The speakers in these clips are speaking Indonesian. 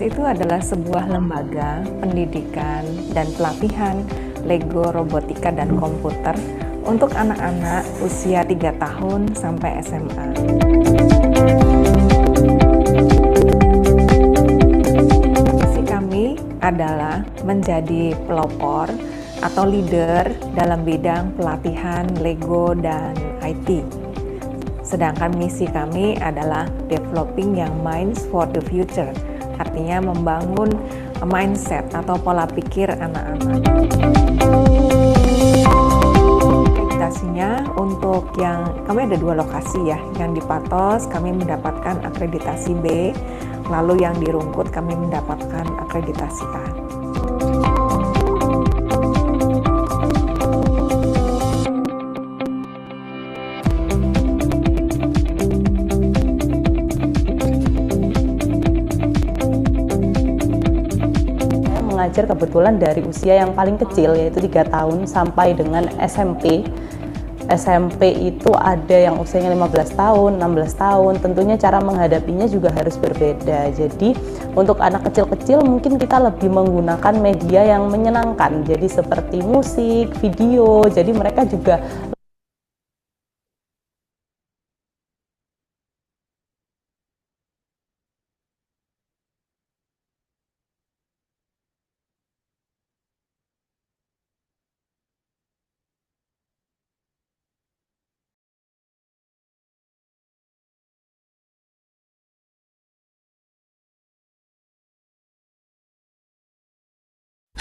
Itu adalah sebuah lembaga pendidikan dan pelatihan Lego robotika dan komputer untuk anak-anak usia 3 tahun sampai SMA. Misi kami adalah menjadi pelopor atau leader dalam bidang pelatihan Lego dan IT. Sedangkan misi kami adalah developing young minds for the future. Artinya membangun mindset atau pola pikir anak-anak. Akreditasinya untuk yang kami ada 2 lokasi ya. Yang di Patos kami mendapatkan akreditasi B, lalu yang di Rungkut kami mendapatkan akreditasi A. Mengajar kebetulan dari usia yang paling kecil yaitu 3 tahun sampai dengan SMP. SMP itu ada yang usianya 15 tahun, 16 tahun, tentunya cara menghadapinya juga harus berbeda. Jadi untuk anak kecil-kecil mungkin kita lebih menggunakan media yang menyenangkan, jadi seperti musik, video, jadi mereka juga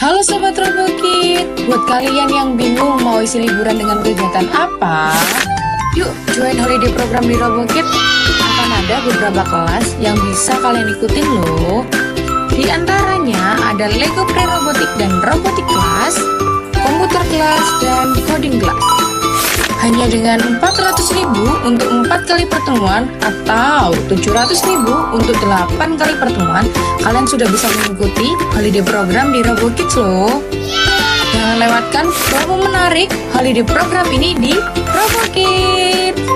Halo Sobat Robokit, buat kalian yang bingung mau isi liburan dengan kegiatan apa, yuk join holiday program di Robokit. Akan ada beberapa kelas yang bisa kalian ikutin loh. Di antaranya ada Lego Pre-Robotik dan Robotik Class, Komputer Class, dan Coding Class. Hanya dengan 400.000 untuk 4 kali pertemuan atau 700.000 untuk 8 kali pertemuan, kalian sudah bisa mengikuti holiday program di RoboKids loh. Jangan lewatkan promo menarik holiday program ini di RoboKids.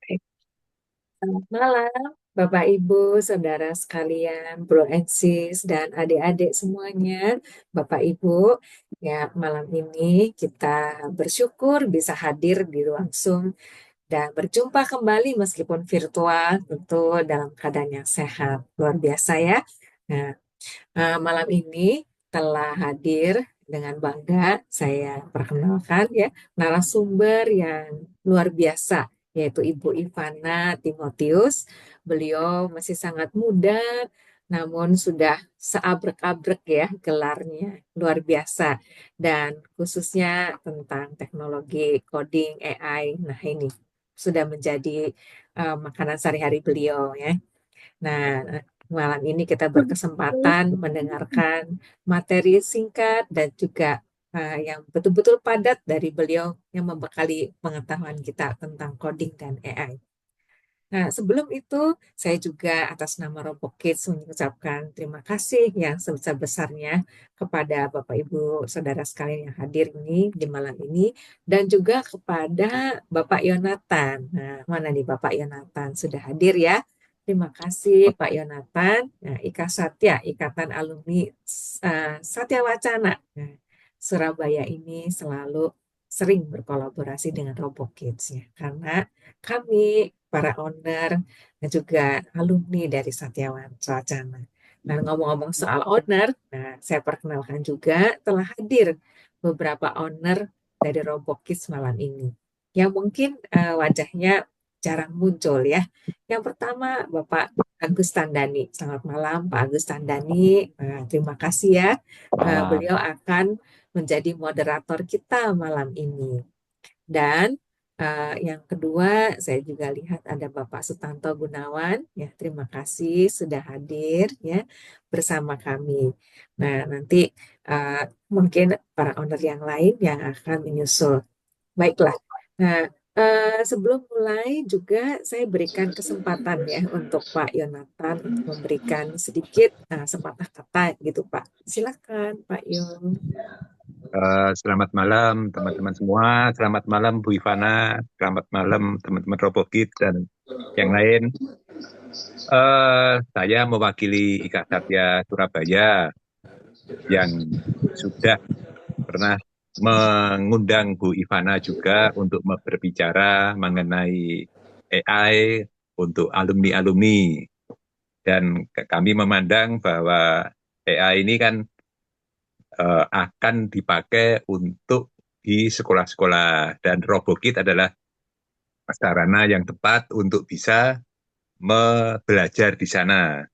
Oke. Selamat malam, Bapak Ibu, saudara sekalian, bro and sis, dan adik-adik semuanya, Bapak Ibu. Ya, malam ini kita bersyukur bisa hadir di ruang Zoom dan berjumpa kembali meskipun virtual, tentu dalam keadaan yang sehat. Luar biasa ya. Nah, malam ini telah hadir dengan bangga saya perkenalkan ya narasumber yang luar biasa yaitu Ibu Ivana Timotius. Beliau masih sangat muda namun sudah seabrek-abrek ya gelarnya luar biasa dan khususnya tentang teknologi coding AI. Nah, ini sudah menjadi makanan sehari-hari beliau ya. Nah, malam ini kita berkesempatan mendengarkan materi singkat dan juga yang betul-betul padat dari beliau yang membekali pengetahuan kita tentang coding dan AI. Nah, sebelum itu, saya juga atas nama Robo Kids mengucapkan terima kasih yang sebesar-besarnya kepada Bapak, Ibu, Saudara sekalian yang hadir ini di malam ini, dan juga kepada Bapak Yonatan. Nah, mana nih Bapak Yonatan? Sudah hadir ya? Terima kasih Pak Yonatan. Nah, Ika Satya, Ikatan Alumni Satya Wacana. Nah, Surabaya ini selalu sering berkolaborasi dengan Robo Kids ya, karena kami para owner dan juga alumni dari Satya Wacana. Nah, ngomong-ngomong soal owner, nah saya perkenalkan juga telah hadir beberapa owner dari Robokis malam ini. Yang mungkin wajahnya jarang muncul ya. Yang pertama Bapak Agus Tandani. Selamat malam Pak Agus Tandani. Terima kasih ya. Malam. Beliau akan menjadi moderator kita malam ini. Dan yang kedua, saya juga lihat ada Bapak Sutanto Gunawan. Ya, terima kasih sudah hadir ya bersama kami. Nah, nanti mungkin para owner yang lain yang akan menyusul. Baiklah. Nah, sebelum mulai juga saya berikan kesempatan ya untuk Pak Yonatan untuk memberikan sedikit sepatah kata gitu Pak. Silakan Pak Yon. Selamat malam teman-teman semua, selamat malam Bu Ivana, selamat malam teman-teman Robokit dan yang lain. Saya mewakili IKA Satya Surabaya yang sudah pernah mengundang Bu Ivana juga untuk berbicara mengenai AI untuk alumni-alumni. Dan kami memandang bahwa AI ini kan akan dipakai untuk di sekolah-sekolah dan RoboKit adalah sarana yang tepat untuk bisa belajar di sana.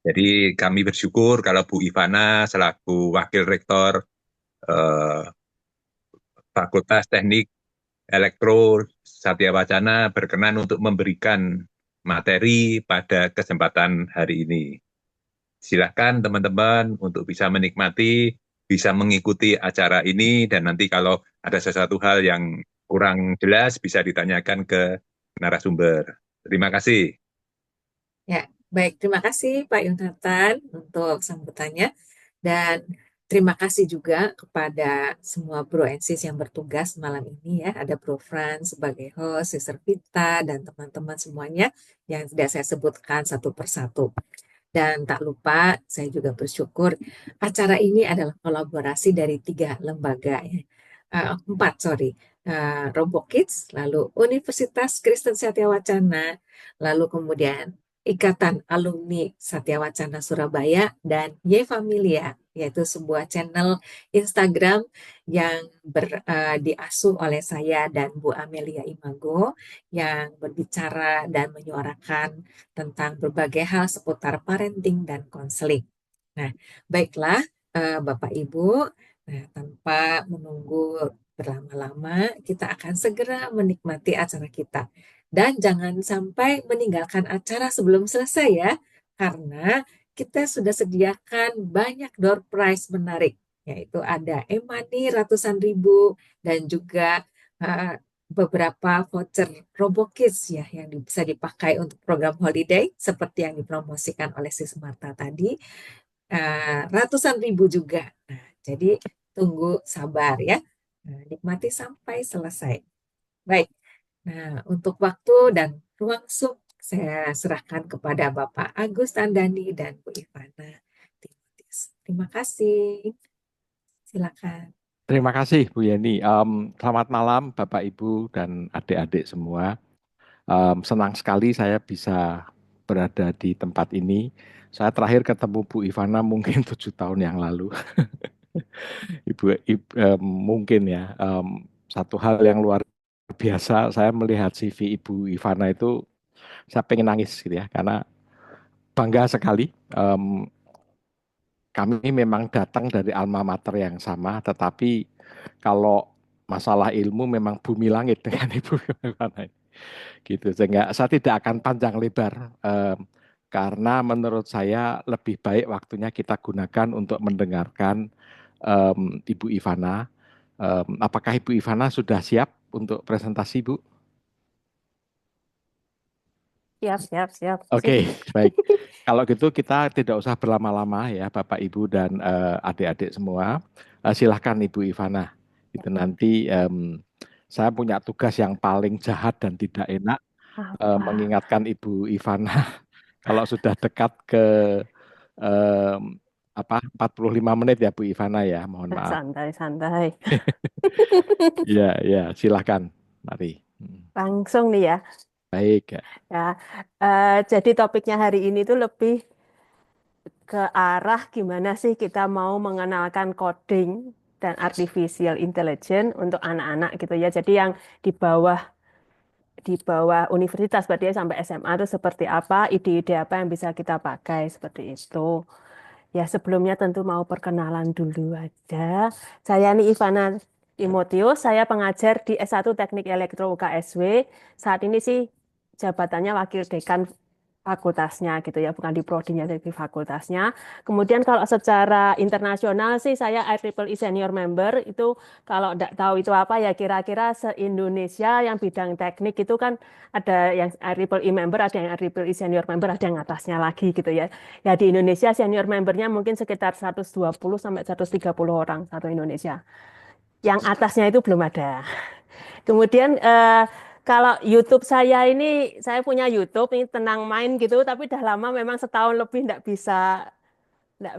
Jadi kami bersyukur kalau Bu Ivana selaku Wakil Rektor eh, Fakultas Teknik Elektro Satya Wacana berkenan untuk memberikan materi pada kesempatan hari ini. Silahkan teman-teman untuk bisa menikmati, bisa mengikuti acara ini, dan nanti kalau ada sesuatu hal yang kurang jelas bisa ditanyakan ke narasumber. Terima kasih. Ya, baik. Terima kasih Pak Yonatan untuk sambutannya. Dan terima kasih juga kepada semua Bro and Sis yang bertugas malam ini ya. Ada Bro Franz sebagai host, Sister Vita, dan teman-teman semuanya yang tidak saya sebutkan satu persatu. Dan tak lupa, saya juga bersyukur acara ini adalah kolaborasi dari 3 lembaga ya. 4, sorry. Robo Kids, lalu Universitas Kristen Satya Wacana, lalu kemudian Ikatan Alumni Satya Wacana Surabaya, dan Ye Familia, yaitu sebuah channel Instagram yang diasuh oleh saya dan Bu Amelia Imago, yang berbicara dan menyuarakan tentang berbagai hal seputar parenting dan konseling. Nah, baiklah Bapak Ibu, nah, tanpa menunggu berlama-lama, kita akan segera menikmati acara kita. Dan jangan sampai meninggalkan acara sebelum selesai ya, karena kita sudah sediakan banyak door prize menarik, yaitu ada e-money ratusan ribu dan juga beberapa voucher RoboKids ya yang bisa dipakai untuk program holiday seperti yang dipromosikan oleh Sis Marta tadi, ratusan ribu juga. Nah, jadi tunggu sabar ya. Nah, nikmati sampai selesai. Baik. Nah, untuk waktu dan ruang sub saya serahkan kepada Bapak Agus Tandani dan Bu Ivana Timotius. Terima kasih. Silakan. Terima kasih Bu Yeni. Selamat malam Bapak Ibu dan adik-adik semua. Senang sekali saya bisa berada di tempat ini. Saya terakhir ketemu Bu Ivana mungkin 7 tahun yang lalu. Mungkin ya, satu hal yang luar biasa, saya melihat CV Ibu Ivana itu, saya pengen nangis gitu ya, karena bangga sekali. Kami memang datang dari alma mater yang sama, tetapi kalau masalah ilmu memang bumi langit dengan Ibu Ivana. Gitu, sehingga saya tidak akan panjang lebar, karena menurut saya lebih baik waktunya kita gunakan untuk mendengarkan Ibu Ivana Apakah Ibu Ivana sudah siap untuk presentasi, Bu? Siap, siap, siap. Oke, Sip. baik. Kalau gitu kita tidak usah berlama-lama ya, Bapak, Ibu, dan adik-adik semua. Silahkan Ibu Ivana. Itu nanti saya punya tugas yang paling jahat dan tidak enak, Apa? mengingatkan Ibu Ivana kalau sudah dekat ke em, apa 45 menit ya Bu Ivana ya, mohon maaf. Santai, santai. Ya, ya, silahkan. Mari. Langsung nih ya. Baik ya. Ya, jadi topiknya hari ini tuh lebih ke arah gimana sih kita mau mengenalkan coding dan artificial intelligence untuk anak-anak gitu ya. Jadi yang di bawah di bawah universitas berarti ya sampai SMA itu seperti apa, ide-ide apa yang bisa kita pakai seperti itu. Ya sebelumnya tentu mau perkenalan dulu aja. Saya ini Ivana Timotius, saya pengajar di S1 Teknik Elektro UKSW. Saat ini sih jabatannya Wakil Dekan fakultasnya gitu ya, bukan di prodinya tapi di fakultasnya. Kemudian kalau secara internasional sih saya IEEE Senior Member itu kalau tidak tahu itu apa ya kira-kira se-Indonesia yang bidang teknik itu kan ada yang IEEE Member, ada yang IEEE Senior Member, ada yang atasnya lagi gitu ya. Ya di Indonesia senior membernya mungkin sekitar 120 sampai 130 orang satu Indonesia. Yang atasnya itu belum ada. Kemudian kalau YouTube saya ini, saya punya YouTube ini tenang main gitu, tapi udah lama memang setahun lebih nggak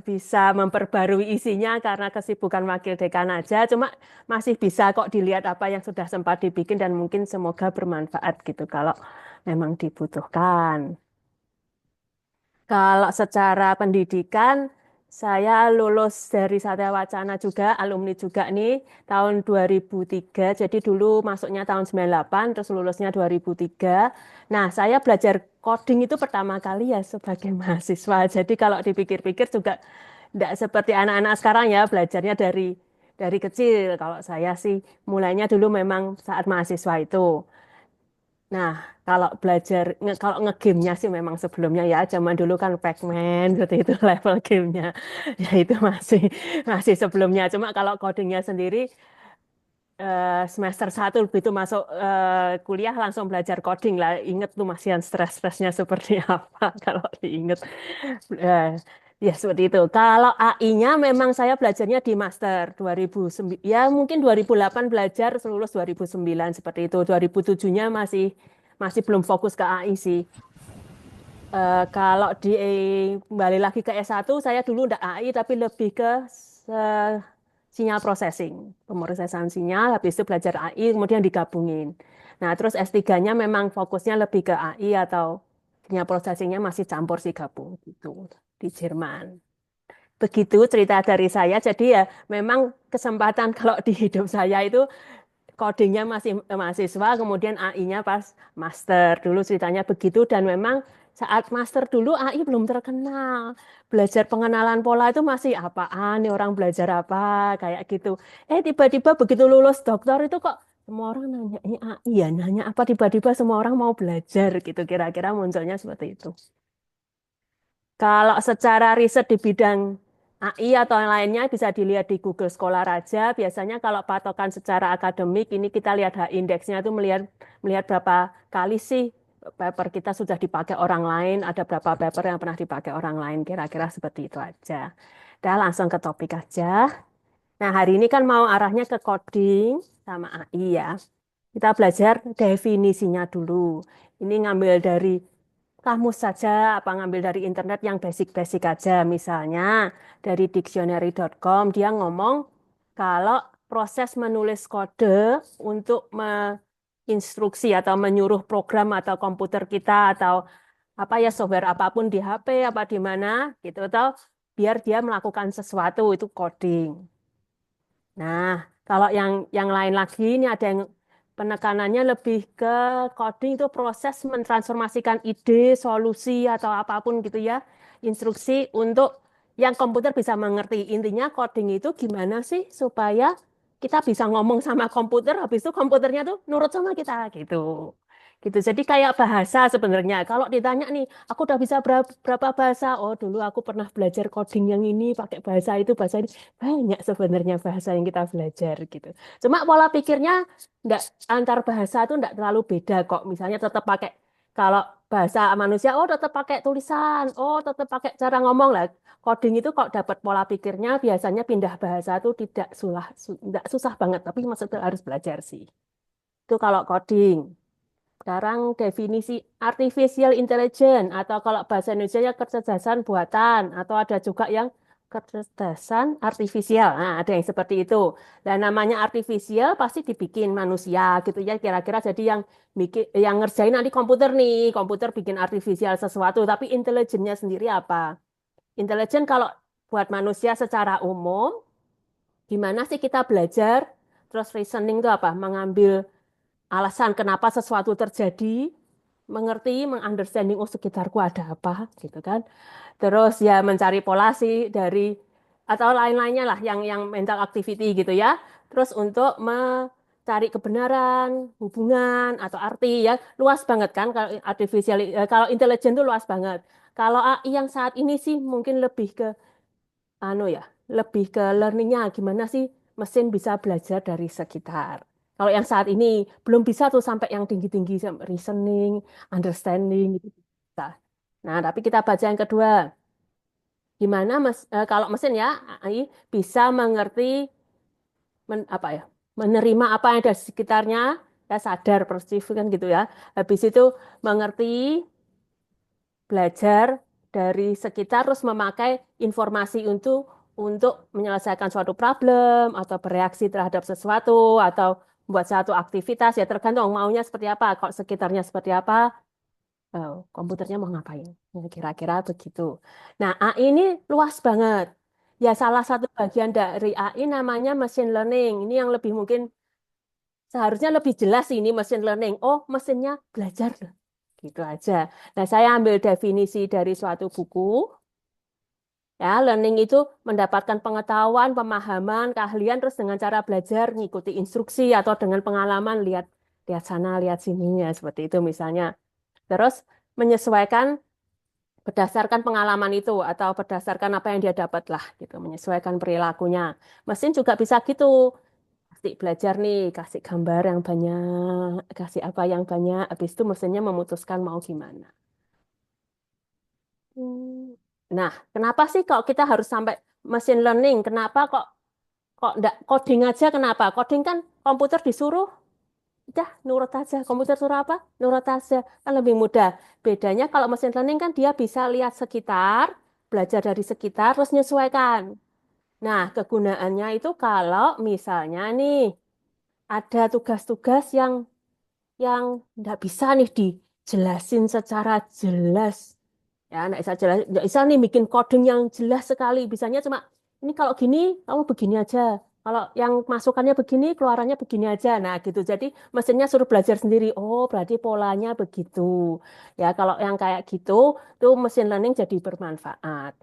bisa memperbarui isinya karena kesibukan wakil dekan aja. Cuma masih bisa kok dilihat apa yang sudah sempat dibikin dan mungkin semoga bermanfaat gitu kalau memang dibutuhkan. Kalau secara pendidikan, saya lulus dari Satya Wacana juga, alumni juga nih, tahun 2003. Jadi dulu masuknya tahun 98, terus lulusnya 2003. Nah, saya belajar coding itu pertama kali ya sebagai mahasiswa. Jadi kalau dipikir-pikir juga tidak seperti anak-anak sekarang ya, belajarnya dari kecil. Kalau saya sih mulainya dulu memang saat mahasiswa itu. Nah, kalau belajar, kalau nge-game-nya sih memang sebelumnya ya, zaman dulu kan Pac-Man, seperti itu level gamenya. Ya itu masih sebelumnya. Cuma kalau codingnya sendiri, semester 1 begitu masuk kuliah langsung belajar coding lah. Ingat tuh masihan stres-stresnya seperti apa kalau diingat. Eh, Ya seperti itu. Kalau AI-nya memang saya belajarnya di master 2009, ya mungkin 2008 belajar, lulus 2009 seperti itu. 2007-nya masih masih belum fokus ke AI sih. Kalau kembali lagi ke S1, saya dulu enggak AI tapi lebih ke sinyal processing, pemrosesan sinyal, habis itu belajar AI, kemudian digabungin. Nah, terus S3-nya memang fokusnya lebih ke AI atau sinyal processingnya masih campur sih gabung gitu di Jerman. Begitu cerita dari saya, jadi ya memang kesempatan kalau di hidup saya itu codingnya masih mahasiswa, kemudian AI-nya pas master. Dulu ceritanya begitu dan memang saat master dulu AI belum terkenal. Belajar pengenalan pola itu masih apaan nih orang belajar apa kayak gitu. Tiba-tiba begitu lulus doktor itu kok semua orang nanya ini AI ya, nanya apa tiba-tiba semua orang mau belajar gitu. Kira-kira munculnya seperti itu. Kalau secara riset di bidang AI atau yang lainnya bisa dilihat di Google Scholar aja. Biasanya kalau patokan secara akademik ini kita lihat H-indeksnya itu melihat melihat berapa kali sih paper kita sudah dipakai orang lain, ada berapa paper yang pernah dipakai orang lain. Kira-kira seperti itu aja. Udah langsung ke topik aja. Nah, hari ini kan mau arahnya ke coding sama AI ya. Kita belajar definisinya dulu. Ini ngambil dari kamus saja, apa ngambil dari internet yang basic-basic aja. Misalnya dari dictionary.com, dia ngomong kalau proses menulis kode untuk menginstruksi atau menyuruh program atau komputer kita atau apa ya software apapun di HP apa di mana gitu atau biar dia melakukan sesuatu itu coding. Nah, kalau yang lain lagi ini ada yang penekanannya lebih ke coding itu proses mentransformasikan ide, solusi atau apapun gitu ya, instruksi untuk yang komputer bisa mengerti. Intinya coding itu gimana sih supaya kita bisa ngomong sama komputer, habis itu komputernya tuh nurut sama kita gitu. gitu. Jadi kayak bahasa sebenarnya. Kalau ditanya nih, aku udah bisa berapa bahasa? Oh, dulu aku pernah belajar coding yang ini, pakai bahasa itu, bahasa ini. Banyak sebenarnya bahasa yang kita belajar gitu. Cuma pola pikirnya enggak, antar bahasa itu enggak terlalu beda kok. Misalnya tetap pakai, kalau bahasa manusia, oh tetap pakai tulisan, oh tetap pakai cara ngomong lah. Coding itu kok dapat pola pikirnya, biasanya pindah bahasa itu tidak enggak susah banget, tapi maksudnya harus belajar sih. Itu kalau coding. Sekarang definisi artificial intelligence atau kalau bahasa Indonesia kecerdasan buatan atau ada juga yang kecerdasan artifisial. Nah, ada yang seperti itu. Dan namanya artifisial pasti dibikin manusia gitu ya kira-kira jadi yang ngerjain nanti komputer nih, komputer bikin artifisial sesuatu, tapi intelijennya sendiri apa? Intelijen kalau buat manusia secara umum, gimana sih kita belajar? Terus reasoning itu apa? Mengambil alasan kenapa sesuatu terjadi, mengerti, mengunderstanding, oh sekitarku ada apa, gitu kan. Terus ya mencari pola sih dari, atau lain-lainnya lah, yang mental activity gitu ya. Terus untuk mencari kebenaran, hubungan, atau arti ya, luas banget kan, kalau intelijen itu luas banget. Kalau AI yang saat ini sih mungkin lebih ke anu ya, lebih ke learningnya gimana sih mesin bisa belajar dari sekitar. Kalau yang saat ini belum bisa tuh sampai yang tinggi-tinggi, sampai reasoning, understanding gitu bisa. Nah, tapi kita baca yang kedua. Gimana kalau mesin ya AI bisa mengerti apa ya? Menerima apa yang ada di sekitarnya, ya sadar, perceive kan gitu ya. Habis itu mengerti, belajar dari sekitar terus memakai informasi untuk menyelesaikan suatu problem atau bereaksi terhadap sesuatu atau membuat suatu aktivitas ya tergantung maunya seperti apa. Kalau sekitarnya seperti apa, komputernya mau ngapain. Ya, kira-kira begitu. Nah, AI ini luas banget. Ya, salah satu bagian dari AI namanya machine learning. Ini yang lebih mungkin seharusnya lebih jelas ini machine learning. Oh, mesinnya belajar loh. Gitu aja. Nah, saya ambil definisi dari suatu buku. Ya, learning itu mendapatkan pengetahuan, pemahaman, keahlian, terus dengan cara belajar, ngikuti instruksi atau dengan pengalaman, lihat lihat sana, lihat sininya, seperti itu misalnya. Terus menyesuaikan berdasarkan pengalaman itu atau berdasarkan apa yang dia dapat lah, gitu, menyesuaikan perilakunya. Mesin juga bisa gitu, pasti belajar nih, kasih gambar yang banyak, kasih apa yang banyak, habis itu mesinnya memutuskan mau gimana. Hmm. Nah, kenapa sih kok kita harus sampai machine learning? Kenapa kok kok enggak coding aja? Kenapa? Coding kan komputer disuruh, udah nurut aja. Komputer suruh apa? Nurut aja. Kan lebih mudah. Bedanya kalau machine learning kan dia bisa lihat sekitar, belajar dari sekitar, terus menyesuaikan. Nah, kegunaannya itu kalau misalnya nih ada tugas-tugas yang nggak bisa nih dijelasin secara jelas. Ya, nggak bisa nih bikin coding yang jelas sekali. Bisanya cuma, ini kalau gini, kamu begini aja. Kalau yang masukannya begini, keluarannya begini aja. Nah, gitu. Jadi mesinnya suruh belajar sendiri. Oh, berarti polanya begitu. Ya, kalau yang kayak gitu, tuh mesin learning jadi bermanfaat.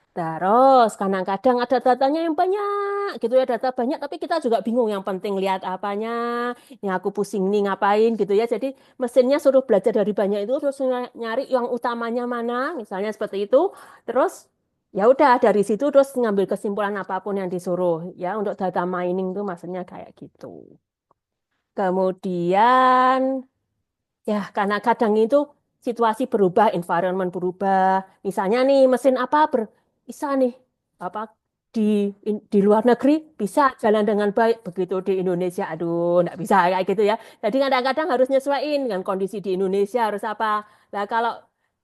Terus kadang-kadang ada datanya yang banyak gitu ya, data banyak tapi kita juga bingung yang penting lihat apanya, yang aku pusing nih ngapain gitu ya. Jadi mesinnya suruh belajar dari banyak itu terus nyari yang utamanya mana, misalnya seperti itu. Terus ya udah dari situ terus ngambil kesimpulan apapun yang disuruh ya untuk data mining tuh maksudnya kayak gitu. Kemudian ya, karena kadang itu situasi berubah, environment berubah. Misalnya nih mesin apa bisa nih apa di di luar negeri bisa jalan dengan baik, begitu di Indonesia, aduh, nggak bisa kayak gitu ya. Jadi kadang-kadang harus nyesuaiin dengan kondisi di Indonesia harus apa. Nah kalau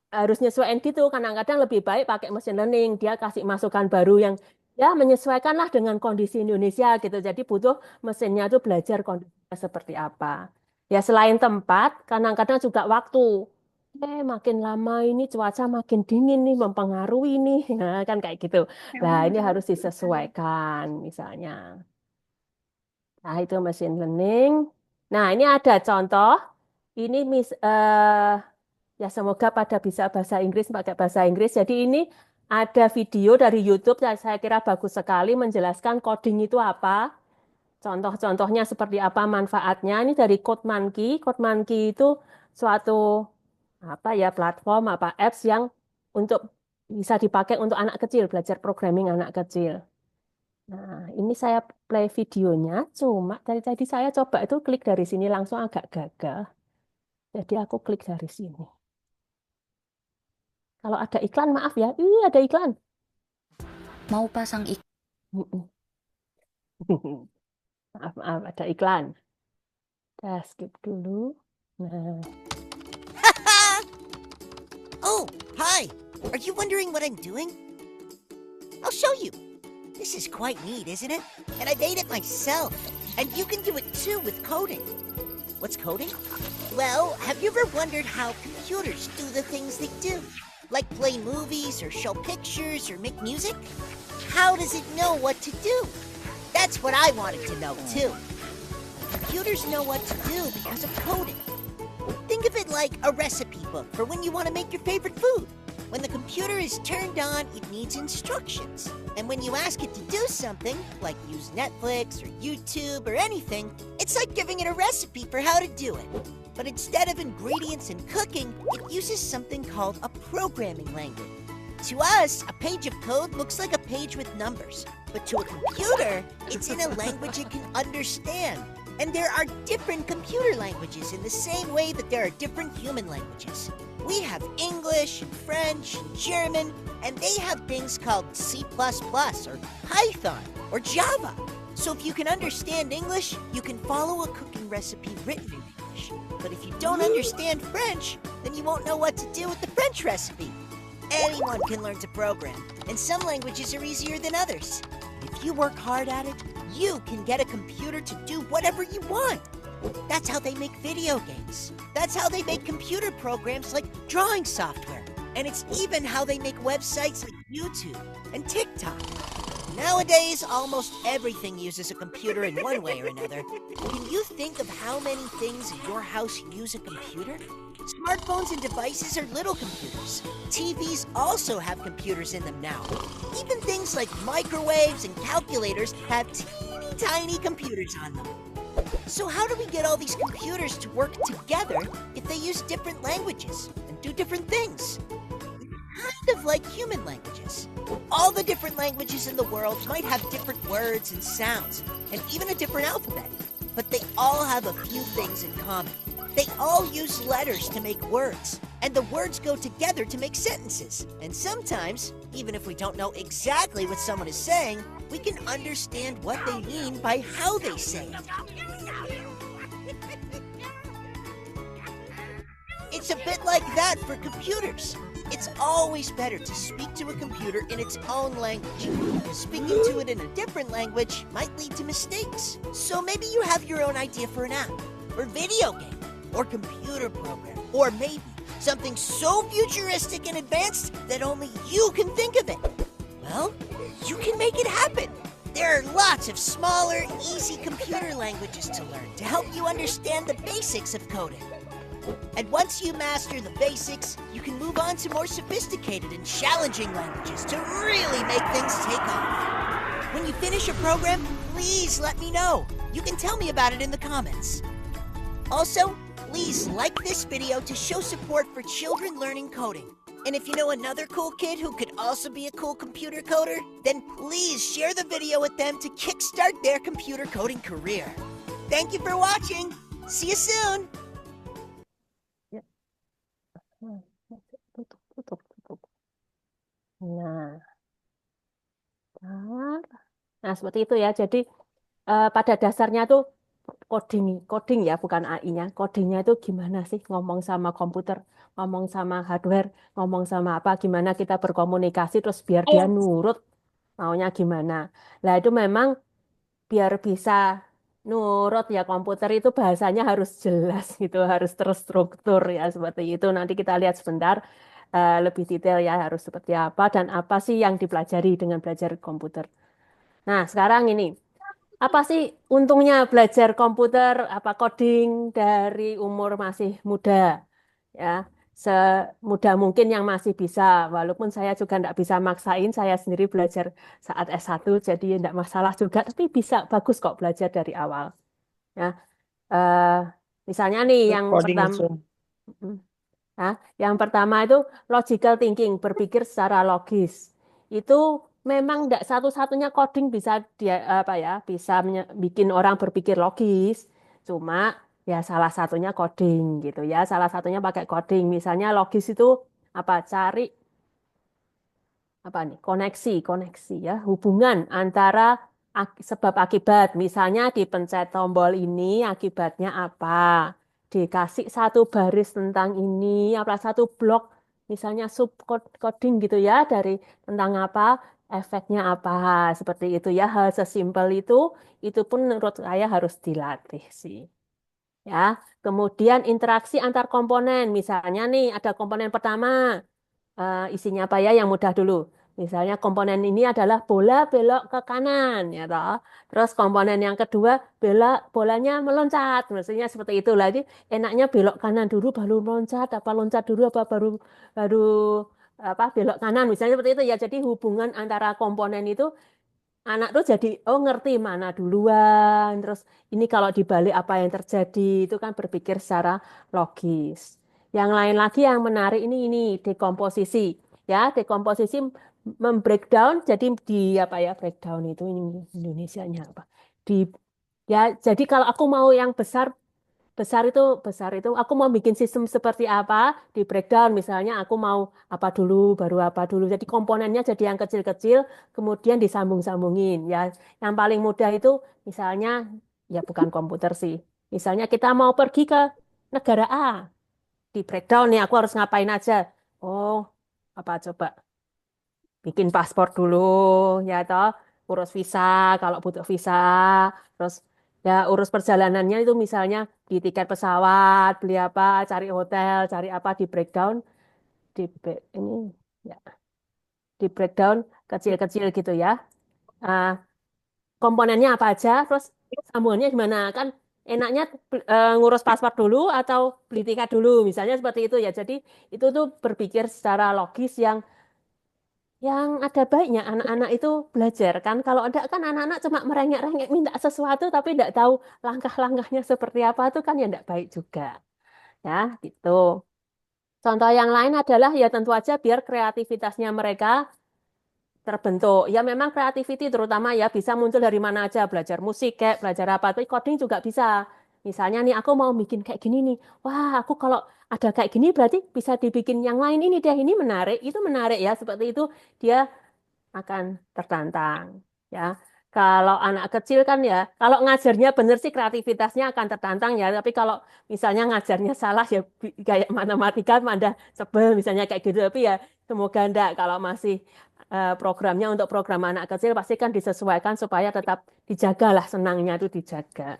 harus nyesuaiin gitu, kadang-kadang lebih baik pakai mesin learning. Dia kasih masukan baru yang ya menyesuaikanlah dengan kondisi Indonesia gitu. Jadi butuh mesinnya tuh belajar kondisinya seperti apa. Ya selain tempat, kadang-kadang juga waktu. Makin lama ini cuaca makin dingin nih, mempengaruhi nih. Nah, kan kayak gitu. Nah, ini harus disesuaikan misalnya. Nah, itu machine learning. Nah, ini ada contoh. Ini ya semoga pada bisa bahasa Inggris, pakai bahasa Inggris. Jadi ini ada video dari YouTube yang saya kira bagus sekali menjelaskan coding itu apa. Contoh-contohnya seperti apa manfaatnya. Ini dari Code Monkey. Code Monkey itu suatu platform apps yang untuk bisa dipakai untuk anak kecil, belajar programming anak kecil. Nah, ini saya play videonya, cuma dari tadi saya coba itu klik dari sini langsung agak gagal. Jadi aku klik dari sini. Kalau ada iklan, maaf ya. Ada iklan. Mau pasang Maaf, ada iklan. Kita skip dulu. Nah, Oh, hi. Are you wondering what I'm doing? I'll show you. This is quite neat, isn't it? And I made it myself. And you can do it too with coding. What's coding? Well, have you ever wondered how computers do the things they do? Like play movies or show pictures or make music? How does it know what to do? That's what I wanted to know too. Computers know what to do because of coding. Think of it like a recipe book for when you want to make your favorite food. When the computer is turned on, it needs instructions. And when you ask it to do something, like use Netflix or YouTube or anything, it's like giving it a recipe for how to do it. But instead of ingredients and cooking, it uses something called a programming language. To us, a page of code looks like a page with numbers. But to a computer, it's in a language it can understand. And there are different computer languages in the same way that there are different human languages. We have English and French and German, and they have things called C++ or Python or Java. So if you can understand English, you can follow a cooking recipe written in English. But if you don't understand French, then you won't know what to do with the French recipe. Anyone can learn to program, and some languages are easier than others. If you work hard at it, you can get a computer to do whatever you want. That's how they make video games. That's how they make computer programs like drawing software. And it's even how they make websites like YouTube and TikTok. Nowadays, almost everything uses a computer in one way or another. Can you think of how many things in your house use a computer? Smartphones and devices are little computers. TVs also have computers in them now. Even things like microwaves and calculators have teeny tiny computers on them. So how do we get all these computers to work together if they use different languages and do different things? Kind of like human languages. All the different languages in the world might have different words and sounds, and even a different alphabet, but they all have a few things in common. They all use letters to make words, and the words go together to make sentences. And sometimes, even if we don't know exactly what someone is saying, we can understand what they mean by how they say it. It's a bit like that for computers. It's always better to speak to a computer in its own language. Speaking to it in a different language might lead to mistakes. So maybe you have your own idea for an app, or video game, or computer program, or maybe something so futuristic and advanced that only you can think of it. Well, you can make it happen. There are lots of smaller, easy computer languages to learn to help you understand the basics of coding. And once you master the basics, you can move on to more sophisticated and challenging languages to really make things take off. When you finish a program, please let me know. You can tell me about it in the comments. Also, please like this video to show support for children learning coding. And if you know another cool kid who could also be a cool computer coder, then please share the video with them to kickstart their computer coding career. Thank you for watching. See you soon. Tutup. Nah, seperti itu ya. Jadi pada dasarnya tuh coding ya, bukan AI-nya. Codingnya itu gimana sih ngomong sama komputer, ngomong sama hardware, ngomong sama apa, gimana kita berkomunikasi terus biar dia nurut maunya gimana. Nah itu memang biar bisa nurut ya komputer itu bahasanya harus jelas gitu, harus terstruktur ya seperti itu. Nanti kita lihat sebentar lebih detail ya harus seperti apa dan apa sih yang dipelajari dengan belajar komputer. Nah sekarang ini. Apa sih untungnya belajar komputer, apa coding dari umur masih muda? Ya, semudah mungkin yang masih bisa. Walaupun saya juga tidak bisa maksain, saya sendiri belajar saat S1, jadi tidak masalah juga. Tapi bisa bagus kok belajar dari awal. Ya, misalnya nih yang Coding pertama, Zoom. Mm. Nah, yang pertama itu logical thinking, berpikir secara logis. Itu memang tidak satu-satunya coding bisa dia apa ya, bisa bikin orang berpikir logis. Cuma ya salah satunya coding gitu ya, salah satunya pakai coding. Misalnya logis itu apa? Cari apa nih? Koneksi ya, hubungan antara sebab akibat. Misalnya dipencet tombol ini akibatnya apa? Dikasih satu baris tentang ini, apa satu blok, misalnya sub coding gitu ya, dari tentang apa, efeknya apa, seperti itu ya. Hal sesimpel itu pun menurut saya harus dilatih sih. Ya, kemudian interaksi antar komponen, misalnya nih ada komponen pertama, isinya apa ya yang mudah dulu. Misalnya komponen ini adalah bola belok ke kanan, ya toh. Terus komponen yang kedua bolanya meloncat, maksudnya seperti itu. Lagi enaknya belok kanan dulu baru meloncat, apa loncat dulu apa baru baru apa belok kanan, misalnya seperti itu ya. Jadi hubungan antara komponen itu anak tuh jadi oh ngerti mana duluan, terus ini kalau dibalik apa yang terjadi itu kan berpikir secara logis. Yang lain lagi yang menarik ini dekomposisi. Ya, dekomposisi membreakdown jadi di apa ya breakdown itu ini Indonesianya apa? Di ya jadi kalau aku mau yang besar itu aku mau bikin sistem seperti apa di breakdown misalnya aku mau apa dulu baru apa dulu jadi komponennya jadi yang kecil-kecil kemudian disambung-sambungin ya yang paling mudah itu misalnya ya bukan komputer sih misalnya kita mau pergi ke negara A di breakdown nih aku harus ngapain aja oh apa coba bikin paspor dulu ya toh urus visa kalau butuh visa terus ya urus perjalanannya itu misalnya di tiket pesawat beli apa cari hotel cari apa di breakdown ini ya di breakdown kecil-kecil gitu ya. Ah, komponennya apa aja terus sambungannya gimana kan enaknya ngurus paspor dulu atau beli tiket dulu misalnya seperti itu ya jadi itu tuh berpikir secara logis yang ada baiknya anak-anak itu belajar kan. Kalau ada kan anak-anak cuma merengek-rengek minta sesuatu tapi tidak tahu langkah-langkahnya seperti apa itu kan ya tidak baik juga. Ya, gitu. Contoh yang lain adalah ya tentu aja biar kreativitasnya mereka terbentuk. Ya memang creativity terutama ya bisa muncul dari mana aja, belajar musik kayak belajar apa, tapi coding juga bisa. Misalnya nih aku mau bikin kayak gini nih. Wah, aku kalau ada kayak gini berarti bisa dibikin yang lain ini deh. Ini menarik, itu menarik ya. Seperti itu dia akan tertantang ya. Kalau anak kecil kan ya, kalau ngajarnya benar sih kreativitasnya akan tertantang ya. Tapi kalau misalnya ngajarnya salah ya kayak matematika mana sebel misalnya kayak gitu. Tapi ya semoga enggak kalau masih programnya untuk program anak kecil pasti kan disesuaikan supaya tetap dijagalah senangnya itu dijaga.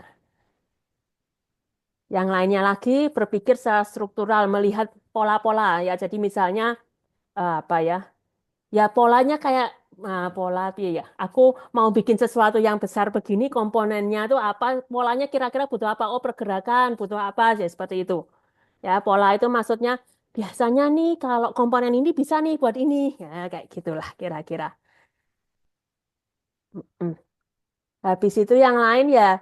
Yang lainnya lagi berpikir secara struktural melihat pola-pola ya. Jadi misalnya apa ya? Ya polanya kayak pola piye ya. Aku mau bikin sesuatu yang besar begini, komponennya itu apa, polanya kira-kira butuh apa? Oh, pergerakan, butuh apa aja seperti itu. Ya, pola itu maksudnya biasanya nih kalau komponen ini bisa nih buat ini. Ya, kayak gitulah kira-kira. Mm. Habis itu yang lain ya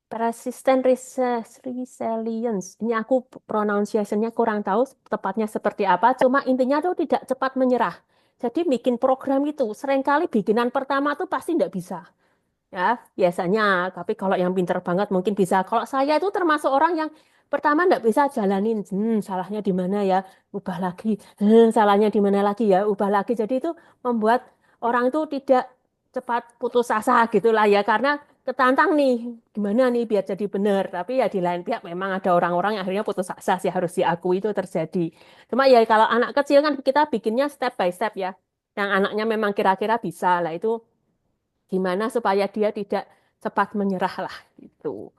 persistent resilience. Ini aku pronunciation-nya kurang tahu tepatnya seperti apa. Cuma intinya tuh tidak cepat menyerah. Jadi bikin program itu seringkali bikinan pertama tuh pasti tidak bisa. Ya, biasanya. Tapi kalau yang pinter banget mungkin bisa. Kalau saya itu termasuk orang yang pertama tidak bisa jalanin. Salahnya di mana ya? Ubah lagi. Salahnya di mana lagi ya? Ubah lagi. Jadi itu membuat orang itu tidak cepat putus asa gitulah ya. Karena ketantang nih, gimana nih biar jadi benar. Tapi ya di lain pihak memang ada orang-orang yang akhirnya putus asa sih harus diakui itu terjadi. Cuma ya kalau anak kecil kan kita bikinnya step by step ya. Yang anaknya memang kira-kira bisa lah itu gimana supaya dia tidak cepat menyerah lah gitu.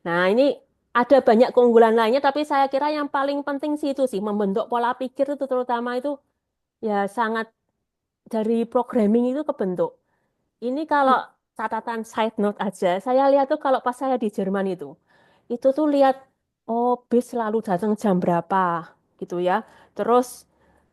Nah, ini ada banyak keunggulan lainnya tapi saya kira yang paling penting sih itu sih membentuk pola pikir itu terutama itu ya sangat dari programming itu kebentuk. Ini kalau catatan side note aja, saya lihat tuh kalau pas saya di Jerman itu tuh lihat oh bis selalu datang jam berapa gitu ya. Terus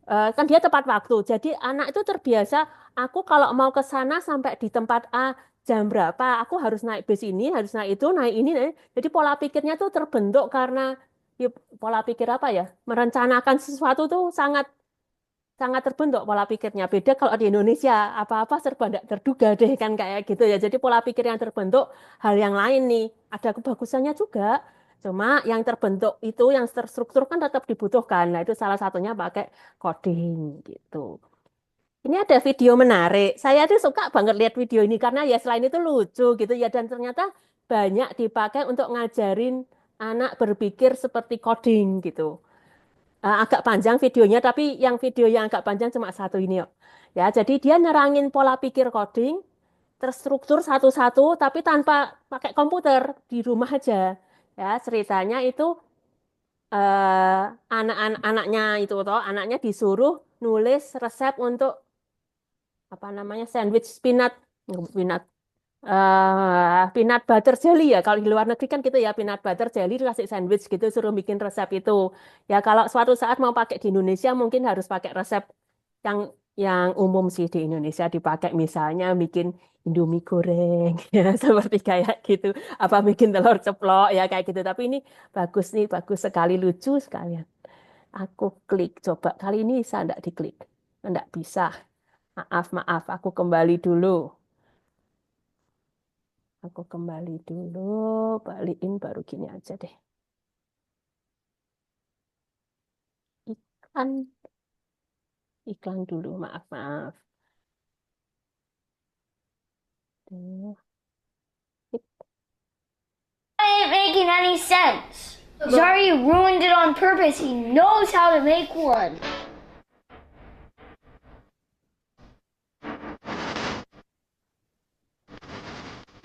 kan dia tepat waktu. Jadi anak itu terbiasa, aku kalau mau ke sana sampai di tempat A jam berapa, aku harus naik bis ini, harus naik itu, naik ini. Jadi pola pikirnya tuh terbentuk karena ya, pola pikir apa ya? Merencanakan sesuatu tuh sangat terbentuk pola pikirnya. Beda kalau di Indonesia, apa-apa serba tidak terduga deh kan kayak gitu ya. Jadi pola pikir yang terbentuk hal yang lain nih. Ada kebagusannya juga. Cuma yang terbentuk itu, yang terstruktur kan tetap dibutuhkan. Nah itu salah satunya pakai coding gitu. Ini ada video menarik. Saya tuh suka banget lihat video ini karena ya selain itu lucu gitu ya. Dan ternyata banyak dipakai untuk ngajarin anak berpikir seperti coding gitu. Agak panjang videonya, tapi yang video yang agak panjang cuma satu ini yuk. Ya, jadi dia nerangin pola pikir coding, terstruktur satu-satu, tapi tanpa pakai komputer di rumah aja. Ya, ceritanya itu anak-anaknya itu toh, anaknya disuruh nulis resep untuk apa namanya sandwich peanut butter jelly ya. Kalau di luar negeri kan gitu ya, peanut butter jelly dikasih sandwich gitu, suruh bikin resep itu. Ya kalau suatu saat mau pakai di Indonesia mungkin harus pakai resep yang umum sih di Indonesia dipakai, misalnya bikin Indomie goreng ya seperti kayak gitu, apa bikin telur ceplok ya kayak gitu. Tapi ini bagus nih, bagus sekali, lucu sekalian. Aku klik coba, kali ini bisa enggak diklik? Enggak bisa. Maaf, aku kembali dulu. Aku kembali dulu, balikin baru gini aja deh. Iklan dulu, maaf. Ain't making any sense. Zari ruined it on purpose. He knows how to make one.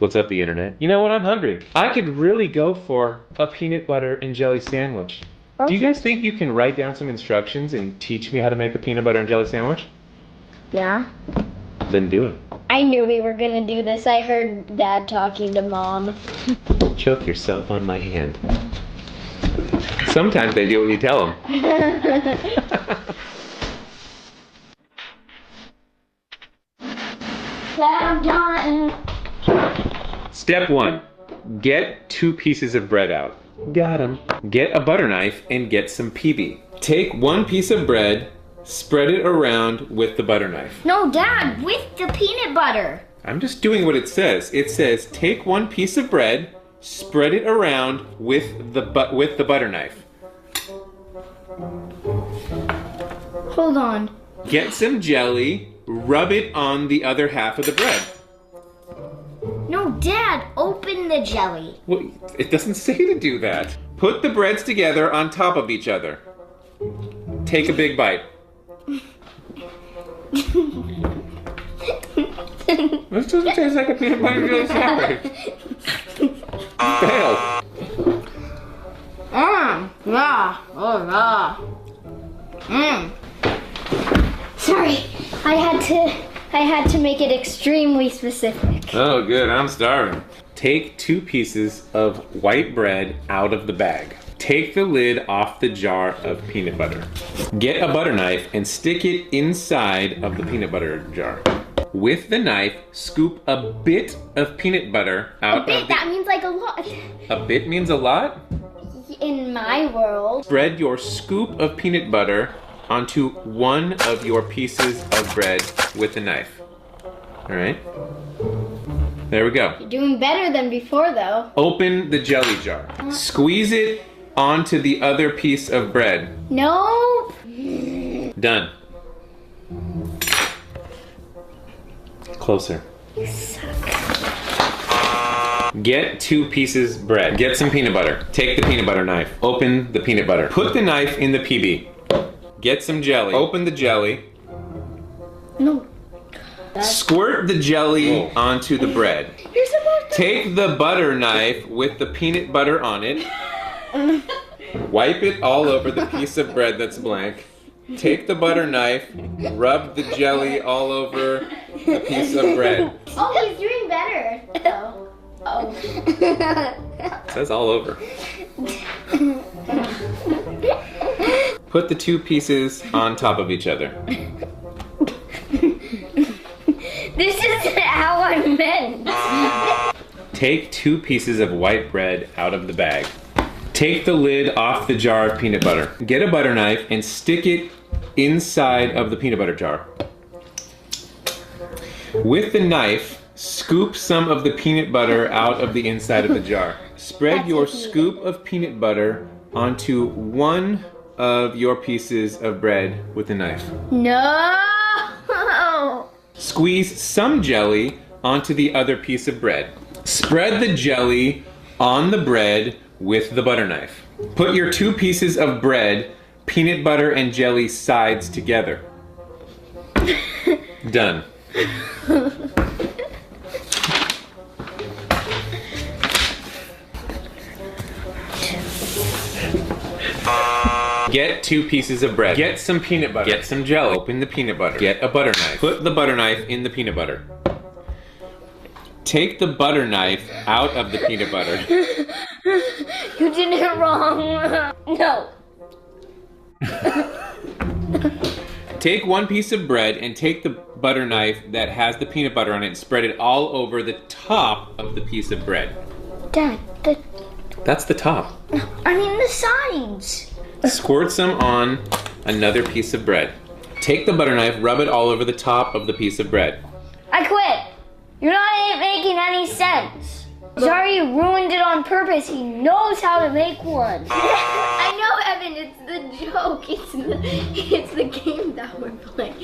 What's up, the internet? You know what? I'm hungry. I could really go for a peanut butter and jelly sandwich. Do you guys think you can write down some instructions and teach me how to make a peanut butter and jelly sandwich? Yeah. Then do it. I knew we were gonna do this. I heard Dad talking to Mom. Choke yourself on my hand. Sometimes they do what you tell them. I'm done. Step 1. Get 2 pieces of bread out. Got 'em. Get a butter knife and get some PB. Take 1 piece of bread, spread it around with the butter knife. No, Dad, with the peanut butter. I'm just doing what it says. It says take 1 piece of bread, spread it around with the butter knife. Hold on. Get some jelly, rub it on the other half of the bread. No, Dad, open the jelly. Well, it doesn't say to do that. Put the breads together on top of each other. Take a big bite. This doesn't taste like a peanut butter and jelly sandwich. Fail. Yeah. Oh, yeah. Sorry, I had to make it extremely specific. Oh, good. I'm starving. Take 2 pieces of white bread out of the bag. Take the lid off the jar of peanut butter. Get a butter knife and stick it inside of the peanut butter jar. With the knife, scoop a bit of peanut butter out of That means like a lot. A bit means a lot? In my world. Spread your scoop of peanut butter onto 1 of your pieces of bread with the knife. All right? There we go. You're doing better than before, though. Open the jelly jar. Squeeze it onto the other piece of bread. Nope. Done. Closer. You suck. Get 2 pieces bread. Get some peanut butter. Take the peanut butter knife. Open the peanut butter. Put the knife in the PB. Get some jelly. Open the jelly. No. Squirt the jelly onto the bread. You're supposed to. Take the butter knife with the peanut butter on it. Wipe it all over the piece of bread that's blank. Take the butter knife, rub the jelly all over the piece of bread. Oh, he's doing better. Oh. It says all over. Put the 2 pieces on top of each other. This isn't how I meant. Take 2 pieces of white bread out of the bag. Take the lid off the jar of peanut butter. Get a butter knife and stick it inside of the peanut butter jar. With the knife, scoop some of the peanut butter out of the inside of the jar. Spread your scoop of peanut butter onto one of your pieces of bread with a knife. No! Squeeze some jelly onto the other piece of bread. Spread the jelly on the bread with the butter knife. Put your two pieces of bread, peanut butter and jelly sides together. Done. Get two pieces of bread. Get some peanut butter. Get some jelly. Open the peanut butter. Get a butter knife. Put the butter knife in the peanut butter. Take the butter knife out of the peanut butter. You did it wrong. No. Take one piece of bread and take the butter knife that has the peanut butter on it and spread it all over the top of the piece of bread. Dad, That's the top. I mean the sides. Squirt some on another piece of bread. Take the butter knife, rub it all over the top of the piece of bread. I quit. You're not making any sense. Zari ruined it on purpose. He knows how to make one. I know, Evan. It's the joke. It's the game that we're playing.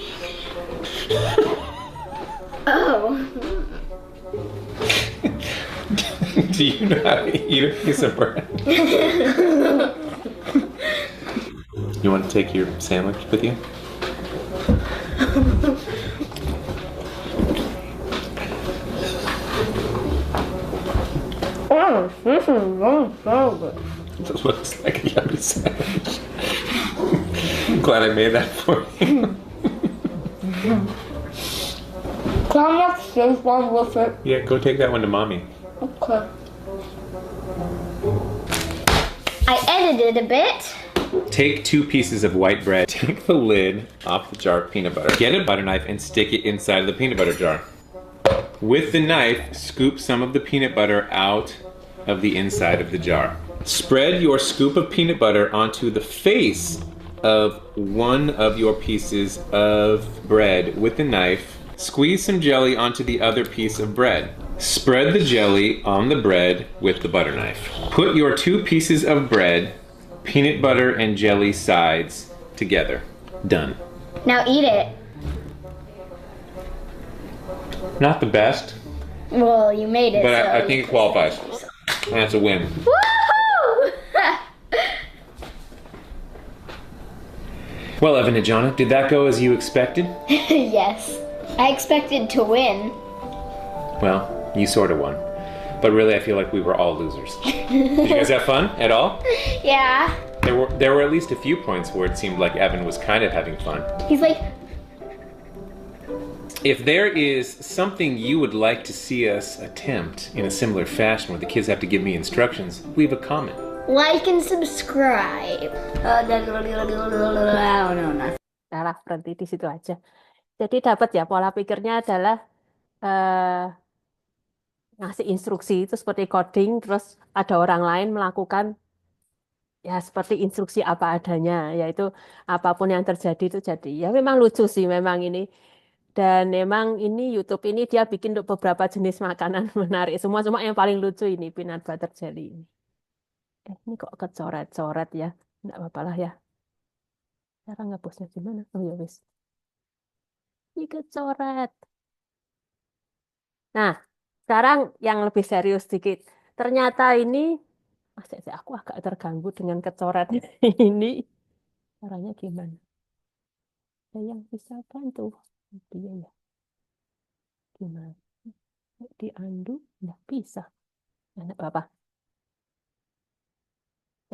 Oh. Do you know how to eat a piece of bread? You want to take your sandwich with you? This is so good. This looks like a yummy sandwich. I'm glad I made that for you. Can I have safe one with it? Yeah, go take that one to mommy. Okay. I edited a bit. Take two pieces of white bread. Take the lid off the jar of peanut butter. Get a butter knife and stick it inside of the peanut butter jar. With the knife, scoop some of the peanut butter out of the inside of the jar. Spread your scoop of peanut butter onto the face of one of your pieces of bread with the knife. Squeeze some jelly onto the other piece of bread. Spread the jelly on the bread with the butter knife. Put your two pieces of bread, peanut butter and jelly sides together. Done. Now eat it. Not the best, Well, you made it. but so I think it qualifies. That's a win. Woohoo! Well, Evan and Jonna, did that go as you expected? Yes. I expected to win. Well, you sort of won. But really, I feel like we were all losers. Did you guys have fun at all? Yeah. There were at least a few points where it seemed like Evan was kind of having fun. He's like, If there is something you would like to see us attempt in a similar fashion where the kids have to give me instructions, leave a comment. like and subscribe. Salah, berhenti di situ aja. Jadi dapat ya pola pikirnya adalah ngasih instruksi itu seperti coding, terus ada orang lain melakukan ya seperti instruksi apa adanya, yaitu apapun yang terjadi itu jadi. Ya memang lucu sih memang ini. Dan memang ini YouTube ini dia bikin untuk beberapa jenis makanan menarik. Semua cuma yang paling lucu ini peanut butter jelly ini. Ini kok kecoret-coret ya. Enggak apa-apa lah ya. Cara ngapusnya gimana? Oh ya wis. Ini kecoret. Nah, sekarang yang lebih serius sedikit. Ternyata ini aku agak terganggu dengan kecoret ini. Caranya gimana? Ada yang bisa bantu? Dia ya. Gimana? Diandu? Nggak bisa. Nggak apa-apa.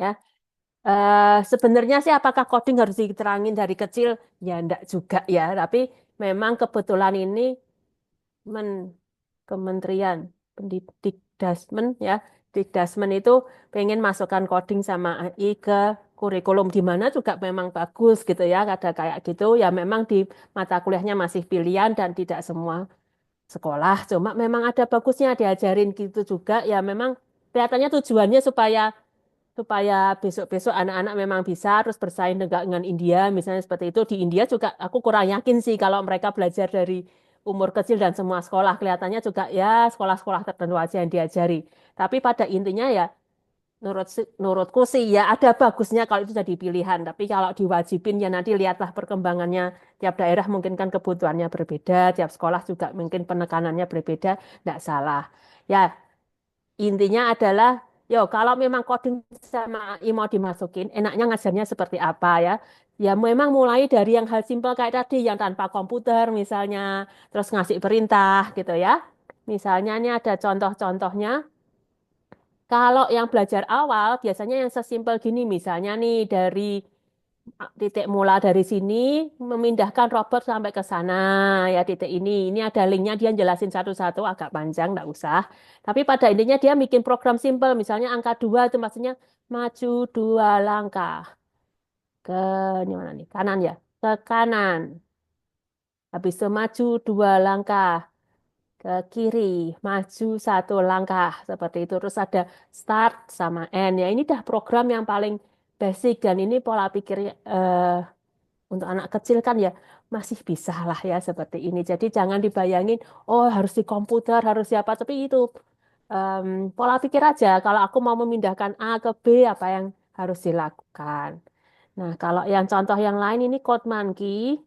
Ya. Sebenarnya sih apakah coding harus diterangin dari kecil? Ya enggak juga ya. Tapi memang kebetulan ini Kementerian Pendikdasmen ya. Dikdasmen itu pengen masukkan coding sama AI ke kurikulum di mana juga memang bagus gitu ya, ada kayak gitu ya memang di mata kuliahnya masih pilihan dan tidak semua sekolah, cuma memang ada bagusnya diajarin gitu juga ya memang kelihatannya tujuannya supaya supaya besok-besok anak-anak memang bisa terus bersaing dengan India, misalnya seperti itu. Di India juga aku kurang yakin sih kalau mereka belajar dari umur kecil dan semua sekolah. Kelihatannya juga ya sekolah-sekolah tertentu aja yang diajari. Tapi pada intinya ya menurutku sih ya ada bagusnya kalau itu jadi pilihan. Tapi kalau diwajibin ya nanti lihatlah perkembangannya. Tiap daerah mungkin kan kebutuhannya berbeda, tiap sekolah juga mungkin penekanannya berbeda, tidak salah. Ya, intinya adalah, yo kalau memang coding sama AI mau dimasukin, enaknya ngajarnya seperti apa ya? Ya memang mulai dari yang hal simpel kayak tadi, yang tanpa komputer misalnya, terus ngasih perintah gitu ya. Misalnya ini ada contoh-contohnya. Kalau yang belajar awal, biasanya yang sesimpel gini, misalnya nih dari titik mula dari sini, memindahkan robot sampai ke sana, ya titik ini. Ini ada linknya, dia jelasin satu-satu, agak panjang, nggak usah. Tapi pada intinya dia bikin program simpel, misalnya angka 2 itu maksudnya maju 2 langkah. Ke, ini mana nih? Kanan ya? Ke kanan. Habis itu maju 2 langkah ke kiri, maju 1 langkah seperti itu. Terus ada start sama end. Ya ini dah program yang paling basic dan ini pola pikir untuk anak kecil kan ya masih bisa lah ya seperti ini. Jadi jangan dibayangin oh harus di komputer harus siapa. Tapi itu pola pikir aja. Kalau aku mau memindahkan A ke B apa yang harus dilakukan. Nah kalau yang contoh yang lain ini Code Monkey.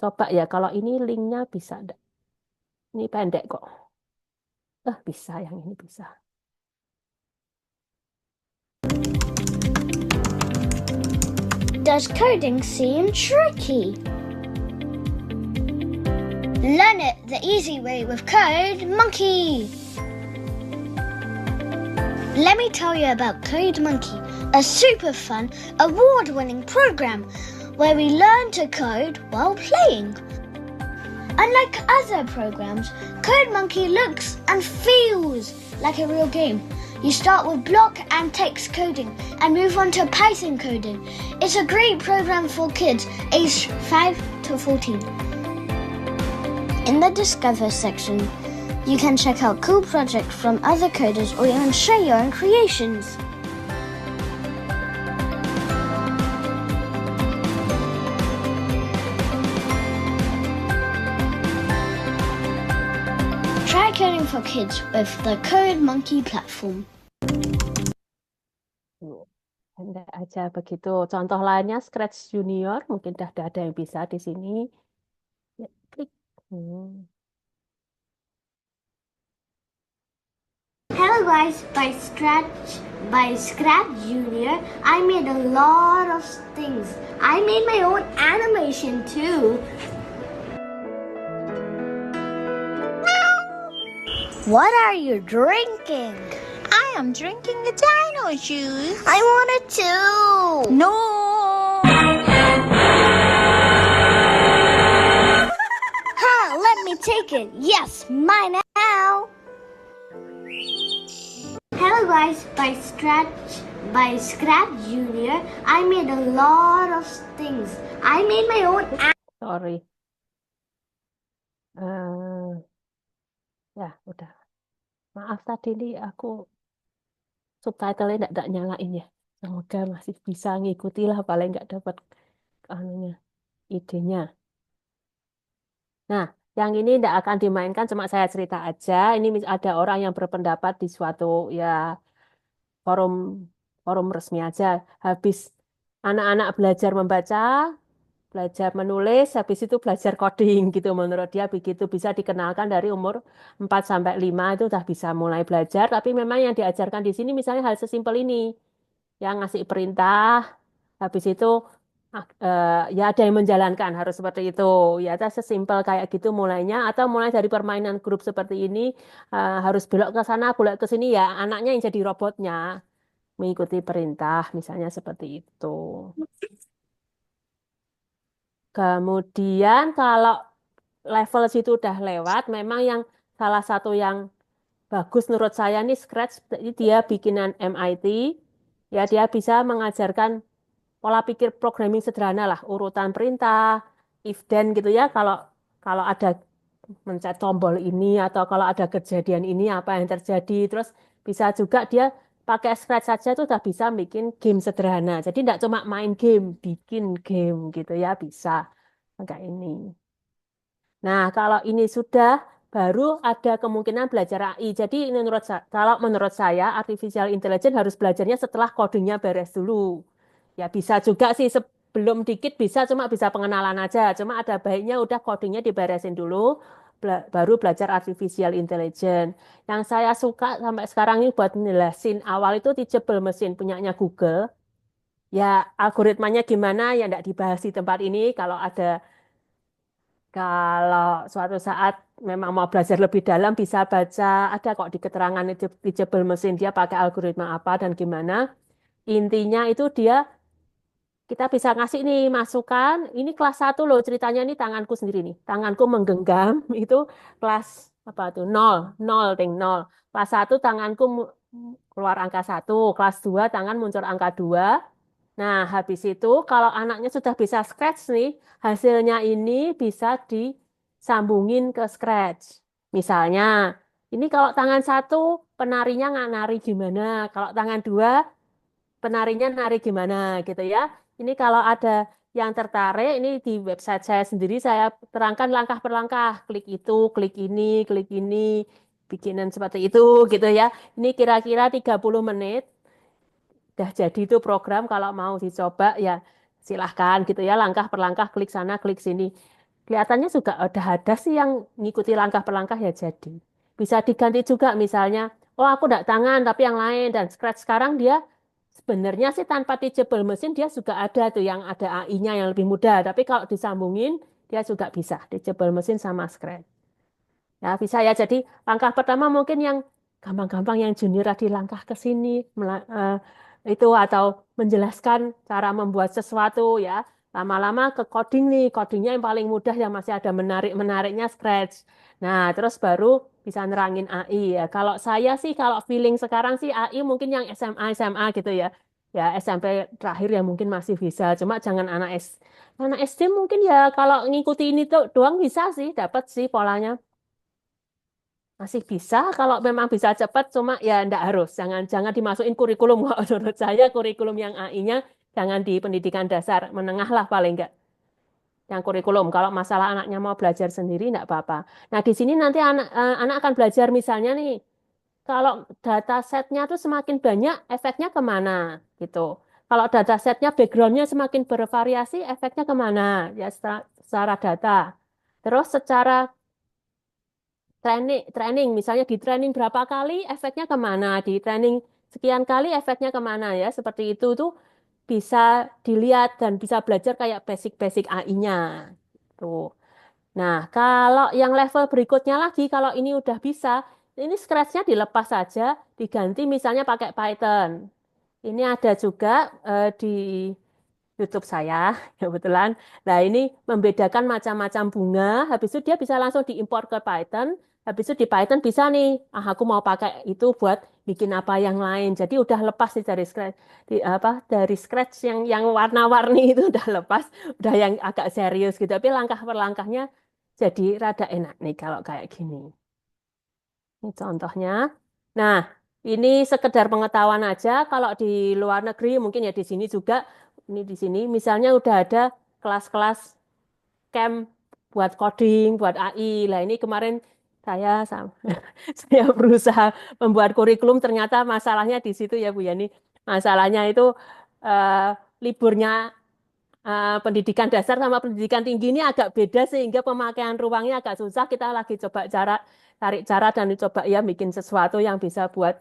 Coba ya kalau ini linknya bisa enggak? Ini pendek kok. Bisa yang ini bisa. Does coding seem tricky? Learn it the easy way with Code Monkey. Let me tell you about Code Monkey, a super fun, award-winning program where we learn to code while playing. Unlike other programs, Code Monkey looks and feels like a real game. You start with block and text coding and move on to Python coding. It's a great program for kids aged 5 to 14. In the Discover section, you can check out cool projects from other coders or even share your own creations. Try coding for kids with the Code Monkey platform. Pendek aja begitu. Contoh lainnya Scratch Junior, mungkin dah ada yang bisa di sini. Ya, klik. Hello guys, by Scratch Junior, I made a lot of things. I made my own animation too. What are you drinking? I am drinking the dino juice. I want it too. No. Let me take it. Yes, mine now. Hello guys, by Scratch Junior, I made a lot of things. I made my own. Sorry. Ya, udah. Maaf tadi nih aku subtitle-nya enggak nyalain ya. Semoga masih bisa ngikuti lah, paling nggak dapat idenya. Nah, yang ini tidak akan dimainkan, cuma saya cerita aja. Ini ada orang yang berpendapat di suatu ya forum resmi aja. Habis anak-anak belajar membaca, belajar menulis, habis itu belajar coding gitu. Menurut dia begitu bisa dikenalkan dari umur 4 sampai 5 itu udah bisa mulai belajar. Tapi memang yang diajarkan di sini misalnya hal sesimpel ini. Yang ngasih perintah, habis itu ya ada yang menjalankan harus seperti itu. Ya ada sesimpel kayak gitu mulainya atau mulai dari permainan grup seperti ini harus belok ke sana, belok ke sini ya anaknya yang jadi robotnya mengikuti perintah misalnya seperti itu. Kemudian kalau level situ udah lewat, memang yang salah satu yang bagus menurut saya nih Scratch, dia bikinan MIT, ya dia bisa mengajarkan pola pikir programming sederhana lah, urutan perintah, if then gitu ya, kalau ada mencet tombol ini atau kalau ada kejadian ini apa yang terjadi, terus bisa juga dia pakai Scratch saja tuh udah bisa bikin game sederhana. Jadi tidak cuma main game, bikin game gitu ya bisa pakai ini. Nah, kalau ini sudah, baru ada kemungkinan belajar AI. Jadi ini kalau menurut saya, artificial intelligence harus belajarnya setelah codingnya beres dulu. Ya bisa juga sih sebelum dikit bisa, cuma bisa pengenalan aja. Cuma ada baiknya udah codingnya diberesin dulu, baru belajar artificial intelligence. Yang saya suka sampai sekarang ini buat ngelasin awal itu teachable mesin punyanya Google. Ya algoritmanya gimana ya enggak dibahas di tempat ini. Kalau suatu saat memang mau belajar lebih dalam bisa baca, ada kok di keterangan teachable mesin dia pakai algoritma apa dan gimana. Intinya itu kita bisa ngasih nih masukan, ini kelas 1 loh ceritanya ini tanganku sendiri nih. Tanganku menggenggam itu kelas apa tuh? Nol, nol, ting, nol. Kelas 1 tanganku keluar angka 1, kelas 2 tangan muncul angka 2. Nah, habis itu kalau anaknya sudah bisa Scratch nih, hasilnya ini bisa disambungin ke Scratch. Misalnya, ini kalau tangan 1 penarinya nggak nari gimana, kalau tangan 2 penarinya nari gimana gitu ya. Ini kalau ada yang tertarik, ini di website saya sendiri saya terangkan langkah per langkah, klik ini, bikinan seperti itu gitu ya. Ini kira-kira 30 menit. Udah jadi itu program kalau mau dicoba ya silahkan gitu ya langkah per langkah klik sana klik sini. Kelihatannya juga ada sih yang ngikuti langkah per langkah ya jadi. Bisa diganti juga misalnya, oh aku enggak tangan tapi yang lain dan Scratch sekarang dia sebenarnya sih tanpa teachable mesin dia juga ada tuh yang ada AI-nya yang lebih mudah. Tapi kalau disambungin dia juga bisa teachable mesin sama Scratch. Ya, bisa ya. Jadi langkah pertama mungkin yang gampang-gampang yang junior tadi langkah ke sini itu atau menjelaskan cara membuat sesuatu ya. Lama-lama ke coding nih, codingnya yang paling mudah yang masih ada menarik-menariknya Scratch. Nah, terus baru bisa nerangin AI ya. Kalau saya sih kalau feeling sekarang sih AI mungkin yang SMA gitu ya. Ya SMP terakhir ya mungkin masih bisa. Cuma jangan anak SD mungkin ya kalau ngikuti ini tuh doang bisa sih, dapat sih polanya. Masih bisa kalau memang bisa cepat, cuma ya enggak harus. Jangan dimasukin kurikulum. Kalau menurut saya kurikulum yang AI-nya jangan di pendidikan dasar, menengah lah paling enggak. Yang kurikulum, kalau masalah anaknya mau belajar sendiri enggak apa-apa. Nah di sini nanti anak akan belajar misalnya nih, kalau data setnya tuh semakin banyak, efeknya kemana gitu. Kalau data setnya backgroundnya semakin bervariasi, efeknya kemana? Ya secara data. Terus secara training misalnya di training berapa kali efeknya kemana, di training sekian kali efeknya kemana ya, seperti itu tuh bisa dilihat dan bisa belajar kayak basic-basic AI-nya. Tuh. Nah, kalau yang level berikutnya lagi, kalau ini udah bisa, ini Scratch-nya dilepas saja, diganti misalnya pakai Python. Ini ada juga di YouTube saya, kebetulan. Nah, ini membedakan macam-macam bunga. Habis itu dia bisa langsung diimpor ke Python. Habis itu di Python bisa nih, aku mau pakai itu buat bikin apa yang lain. Jadi udah lepas nih dari Scratch, dari Scratch yang warna-warni itu udah lepas, udah yang agak serius gitu. Tapi langkah per langkahnya jadi rada enak nih kalau kayak gini. Ini contohnya. Nah, ini sekedar pengetahuan aja. Kalau di luar negeri mungkin ya di sini juga. Ini di sini misalnya udah ada kelas-kelas camp buat coding, buat AI. Lah ini kemarin saya berusaha membuat kurikulum ternyata masalahnya di situ ya Bu Yani. Masalahnya itu eh, liburnya pendidikan dasar sama pendidikan tinggi ini agak beda sehingga pemakaian ruangnya agak susah. Kita lagi coba cari cara dan coba ya bikin sesuatu yang bisa buat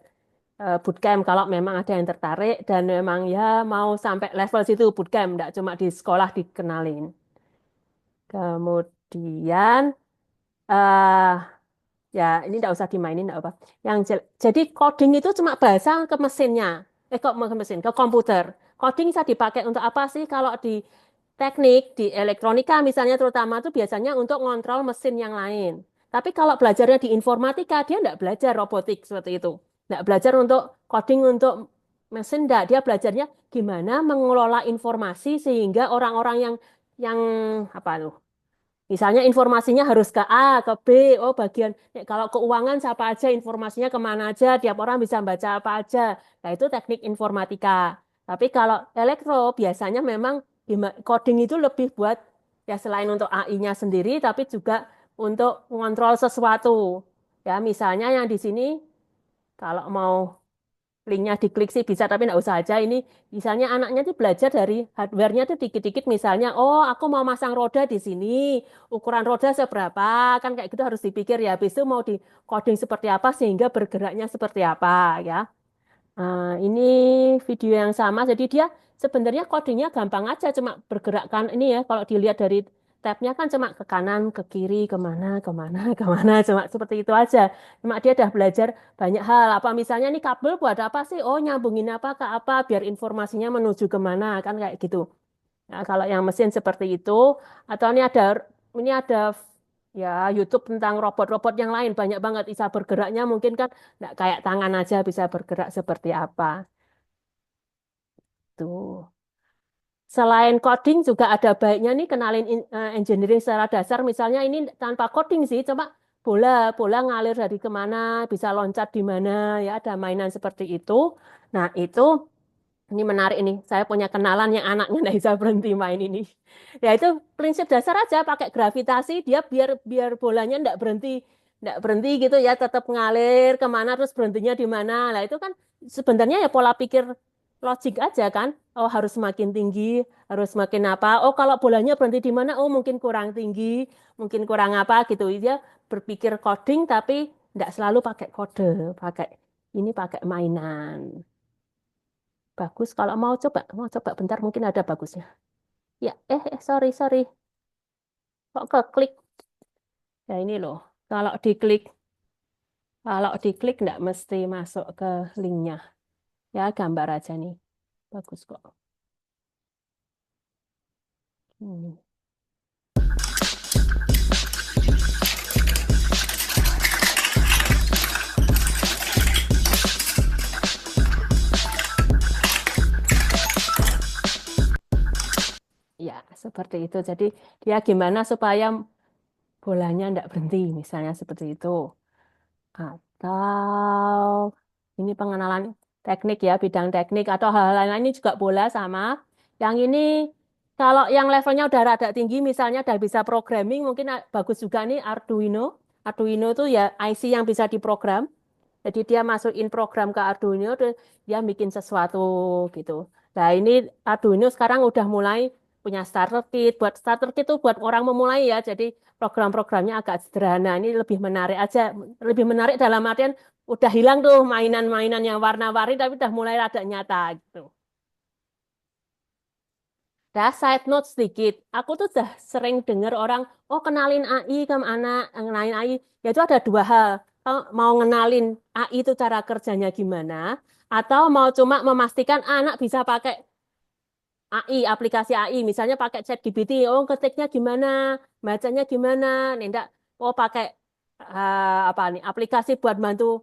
bootcamp kalau memang ada yang tertarik dan memang ya mau sampai level situ bootcamp, enggak cuma di sekolah dikenalin. Kemudian eh ya ini enggak usah dimainin enggak apa. Jadi coding itu cuma bahasa ke mesinnya. Kok ke mesin, ke komputer. Coding bisa dipakai untuk apa sih kalau di teknik, di elektronika misalnya terutama itu biasanya untuk ngontrol mesin yang lain. Tapi kalau belajarnya di informatika, dia enggak belajar robotik seperti itu. Enggak belajar untuk coding untuk mesin, enggak. Dia belajarnya gimana mengelola informasi sehingga orang-orang yang apa tuh Misalnya informasinya harus ke A, ke B, oh bagian kalau keuangan siapa aja, informasinya kemana aja, tiap orang bisa baca apa aja. Nah itu teknik informatika. Tapi kalau elektro biasanya memang coding itu lebih buat ya selain untuk AI-nya sendiri, tapi juga untuk mengontrol sesuatu. Ya misalnya yang di sini kalau mau linknya diklik sih bisa, tapi nggak usah aja. Ini misalnya anaknya tuh belajar dari hardware-nya tuh dikit-dikit. Misalnya, oh aku mau masang roda di sini, ukuran roda seberapa, kan kayak gitu harus dipikir ya. Habis itu mau di coding seperti apa sehingga bergeraknya seperti apa ya. Ini video yang sama, jadi dia sebenarnya codingnya gampang aja, cuma bergerakkan ini ya. Kalau dilihat dari tabnya kan cuma ke kanan, ke kiri, kemana, kemana, kemana, cuma seperti itu aja. Cuma dia udah belajar banyak hal. Apa misalnya nih kabel buat apa sih? Oh nyambungin apa ke apa biar informasinya menuju kemana kan kayak gitu. Nah, kalau yang mesin seperti itu, atau ini ada ya YouTube tentang robot-robot yang lain banyak banget bisa bergeraknya mungkin kan nggak kayak tangan aja bisa bergerak seperti apa. Tuh. Selain coding juga ada baiknya nih kenalin engineering secara dasar. Misalnya ini tanpa coding sih, coba bola bola ngalir dari kemana, bisa loncat di mana, ya ada mainan seperti itu. Nah itu ini menarik ini. Saya punya kenalan yang anaknya nggak bisa berhenti main ini. Ya itu prinsip dasar aja pakai gravitasi dia biar biar bolanya nggak berhenti gitu ya tetap ngalir kemana terus berhentinya di mana. Nah itu kan sebenarnya ya pola pikir logik aja kan. Oh harus semakin tinggi, harus semakin apa. Oh kalau bolanya berhenti di mana? Oh mungkin kurang tinggi, mungkin kurang apa gitu. Dia berpikir coding tapi nggak selalu pakai kode, pakai ini pakai mainan. Bagus kalau mau coba bentar mungkin ada bagusnya. Ya, sorry, sorry. Kok keklik? Ya ini loh. Kalau diklik, kalau diklik nggak mesti masuk ke linknya. Ya gambar aja nih. Bagus kok. Hmm. Ya, seperti itu. Jadi dia gimana supaya bolanya nggak berhenti, misalnya seperti itu. Atau ini pengenalan teknik ya, bidang teknik atau hal-hal lain ini juga bola sama. Yang ini kalau yang levelnya udah rada tinggi, misalnya udah bisa programming, mungkin bagus juga nih Arduino. Arduino itu ya IC yang bisa diprogram. Jadi dia masukin program ke Arduino, terus dia bikin sesuatu gitu. Nah ini Arduino sekarang udah mulai punya starter kit. Buat starter kit itu buat orang memulai ya. Jadi program-programnya agak sederhana. Ini lebih menarik aja. Lebih menarik dalam artian udah hilang tuh mainan-mainan yang warna-warni, tapi udah mulai rada nyata gitu. Dah side note sedikit. Aku tuh udah sering dengar orang, oh kenalin AI ke anak, kenalin AI. Ya itu ada dua hal. Mau ngenalin AI itu cara kerjanya gimana, atau mau cuma memastikan anak bisa pakai AI, aplikasi AI, misalnya pakai ChatGPT, oh ketiknya gimana, bacanya gimana, nih enggak, oh pakai apa nih, aplikasi buat bantu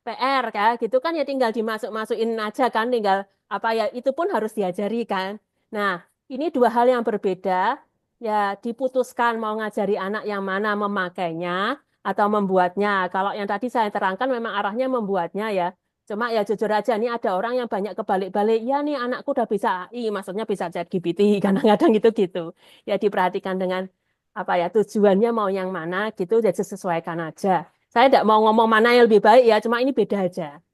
PR kayak gitu kan ya tinggal dimasuk-masukin aja kan tinggal apa ya itu pun harus diajari kan. Nah, ini dua hal yang berbeda ya diputuskan mau ngajari anak yang mana memakainya atau membuatnya. Kalau yang tadi saya terangkan memang arahnya membuatnya ya. Cuma ya jujur aja nih ada orang yang banyak kebalik-balik. Ya nih anakku udah bisa AI, maksudnya bisa ChatGPT kadang-kadang gitu-gitu. Ya diperhatikan dengan apa ya tujuannya mau yang mana gitu jadi sesuaikan aja. Saya tidak mau ngomong mana yang lebih baik ya, cuma ini beda aja.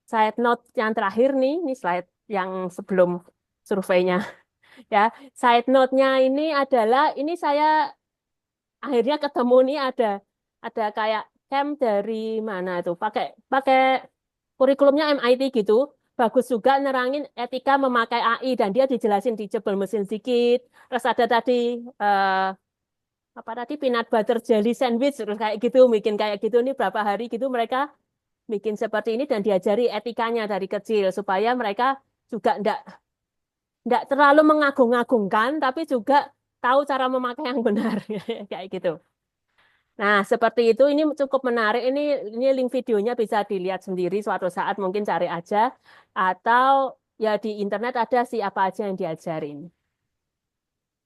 Side note yang terakhir nih, ini slide yang sebelum surveinya ya. Side note-nya ini adalah ini saya akhirnya ketemu nih ada kayak camp dari mana itu pakai pakai kurikulumnya MIT gitu. Bagus juga nerangin etika memakai AI dan dia dijelasin di jebel mesin sedikit. Terus ada tadi apa tadi peanut butter jelly sandwich terus kayak gitu bikin kayak gitu nih berapa hari gitu mereka bikin seperti ini dan diajari etikanya dari kecil supaya mereka juga ndak terlalu mengagung-agungkan tapi juga tahu cara memakai yang benar kayak gitu. Nah, seperti itu ini cukup menarik. Ini link videonya bisa dilihat sendiri suatu saat mungkin cari aja atau ya di internet ada sih apa aja yang diajarin.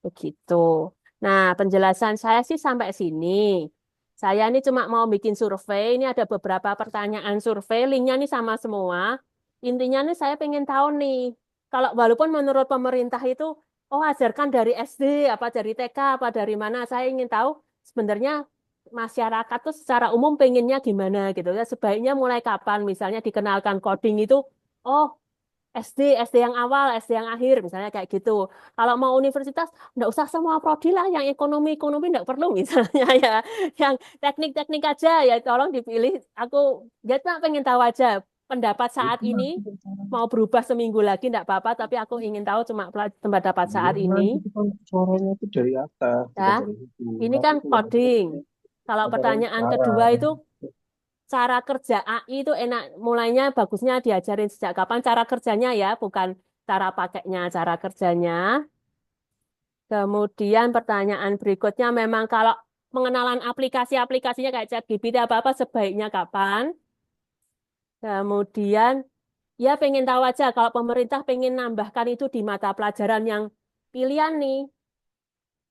Begitu. Nah, penjelasan saya sih sampai sini. Saya ini cuma mau bikin survei. Ini ada beberapa pertanyaan survei. Linknya nih sama semua. Intinya nih saya pengen tahu nih. Kalau walaupun menurut pemerintah itu, oh ajarkan dari SD, apa dari TK, apa dari mana. Saya ingin tahu sebenarnya masyarakat tuh secara umum pengennya gimana gitu ya. Sebaiknya mulai kapan misalnya dikenalkan coding itu, oh SD yang awal, SD yang akhir, misalnya kayak gitu. Kalau mau universitas, nggak usah semua prodi lah, yang ekonomi nggak perlu misalnya ya. Yang teknik-teknik aja ya tolong dipilih. Aku ya cuma pengen tahu aja pendapat saat ini mau berubah seminggu lagi nggak apa-apa, tapi aku ingin tahu cuma pendapat saat ini. Itu kan suaranya itu dari atas, bukan Ya, dari situ. ini Nanti kan itu coding. Kalau antara pertanyaan kedua suara. itu cara kerja AI itu enak, mulainya bagusnya diajarin sejak kapan cara kerjanya ya, bukan cara pakainya, cara kerjanya. Kemudian pertanyaan berikutnya memang kalau pengenalan aplikasi-aplikasinya kayak ChatGPT apa-apa sebaiknya kapan? Kemudian ya pengen tahu aja kalau pemerintah pengen nambahkan itu di mata pelajaran yang pilihan nih,